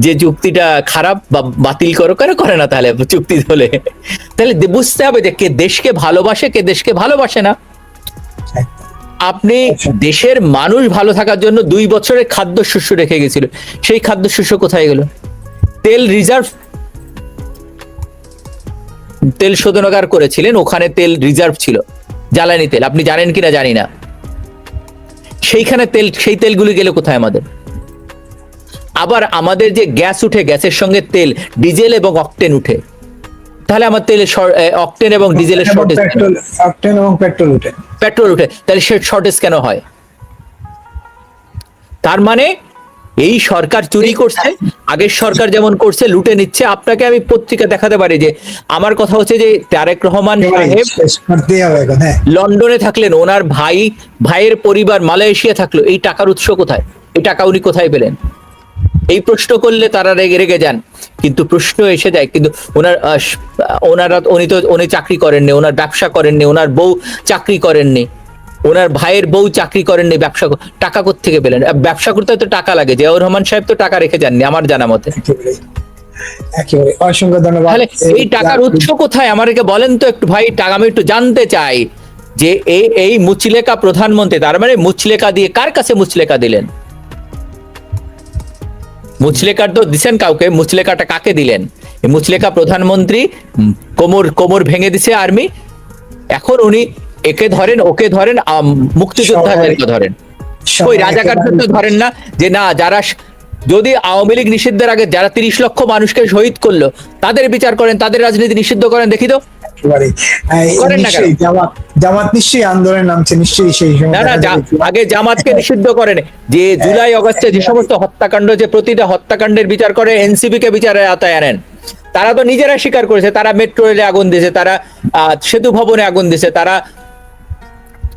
Speaker 1: যে চুক্তিটা খারাপ বা বাতিল করে না? তাহলে চুক্তি হলে তাহলে বুঝতে হবে যে কে দেশকে ভালোবাসে, কে দেশকে ভালোবাসে না। আপনি দেশের মানুষ ভালো থাকার জন্য 2 বছরের খাদ্যশস্য রেখে গেছিল, সেই খাদ্যশস্য কোথায় গেল? তেল শোধনাগার করেছিলেন, ওখানে তেল রিজার্ভ ছিল, জ্বালানি তেল, আপনি জানেন কিনা জানি না। সেইখানে সেই তেলগুলি গেলে কোথায় আমাদের? আবার আমাদের যে গ্যাস উঠে, গ্যাসের সঙ্গে তেল, ডিজেল এবং অকটেন উঠে, তাহলে আমার তেলের অকটেন এবং ডিজেলের শর্টেজ,
Speaker 2: অকটেন এবং পেট্রোল উঠে,
Speaker 1: তাহলে সে শর্টেজ কেন হয়? তার মানে এই সরকার চুরি করছে, আগের সরকার যেমন করছে, লুটে নিচ্ছে। আপনাকে আমি পত্রিকা দেখাতে পারি যে আমার কথা হচ্ছে যে তারেক রহমান সাহেব
Speaker 2: শেষ করতেই হবে এখন, হ্যাঁ।
Speaker 1: লন্ডনে থাকলেন, ওনার ভাইয়ের পরিবার মালয়েশিয়া থাকলো, এই টাকার উৎস কোথায়? এই টাকা উনি কোথায় পেলেন? এই প্রশ্ন করলে তারা রেগে যান, কিন্তু প্রশ্ন এসে যায়। কিন্তু উনি চাকরি করেননি, ওনার ব্যবসা করেননি, ওনার বউ চাকরি করেননি, ওনার ভাইয়ের বউ চাকরি করেননি, টাকা কোত্থেকে পেলেন? ব্যবসা করতে তো টাকা লাগে। জিয়াউর রহমান সাহেব তো টাকা রেখে যাননি আমার জানা মতে।
Speaker 2: একেবারে অসংখ্য ধন্যবাদ।
Speaker 1: তাহলে এই টাকার উৎস কোথায় আমাকে বলেন তো একটু ভাই। টাকা আমি একটু জানতে চাই যে এই মুচলেকা প্রধানমন্ত্রী, তার মানে মুচলেকা দিয়ে কার কাছে মুচলেকা দিলেন? মুচলেকার তো দিছেন কাউকে, মুচলেকাটা কাকে দিলেন? এই মুচলেকা প্রধানমন্ত্রী কোমর ভেঙে দিছে আর্মি, এখন উনি একে ধরেন ওকে ধরেন, মুক্তিযোদ্ধাদেরকে ধরেন, ওই রাজাকারদের তো ধরেন না। যে না, যারা যদি আওয়ামী লীগ নিষিদ্ধের আগে যারা 30 লক্ষ মানুষকে শহীদ করলো তাদের বিচার করেন, তাদের রাজনীতি নিষিদ্ধ করেন, দেখি তো।
Speaker 2: জামাত নিশ্চয়ই আন্দোলনের নামছে, নিশ্চয়ই সেই
Speaker 1: না, আগে জামাতকে নিষিদ্ধ করেন। যে জুলাই আগস্টে যে সমস্ত হত্যাকাণ্ড, যে প্রতিটা হত্যাকাণ্ডের বিচার করে এনসিপি কে বিচারের আওতায় আনেন, তারা তো নিজেরা স্বীকার করেছে, তারা মেট্রো রেলে আগুন দিয়েছে, তারা সেতু ভবনে আগুন দিয়েছে, তারা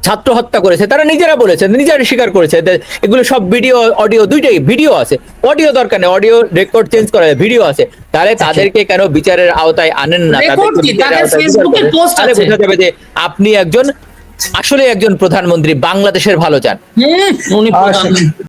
Speaker 1: ছাত্র হত্যা করেছে, তারা নিজেরা বলেছে, নিজেরা স্বীকার করেছে। এগুলো সব ভিডিও অডিও দুইটাই ভিডিও আছে, অডিও দরকার নেই, অডিও রেকর্ড চেঞ্জ করা যায়, ভিডিও আছে। তাহলে তাদেরকে কেন বিচারের আওতায় আনেন না? তাহলে বোঝা যাবে যে আপনি আসলে একজন প্রধানমন্ত্রী, বাংলাদেশের ভালো চান।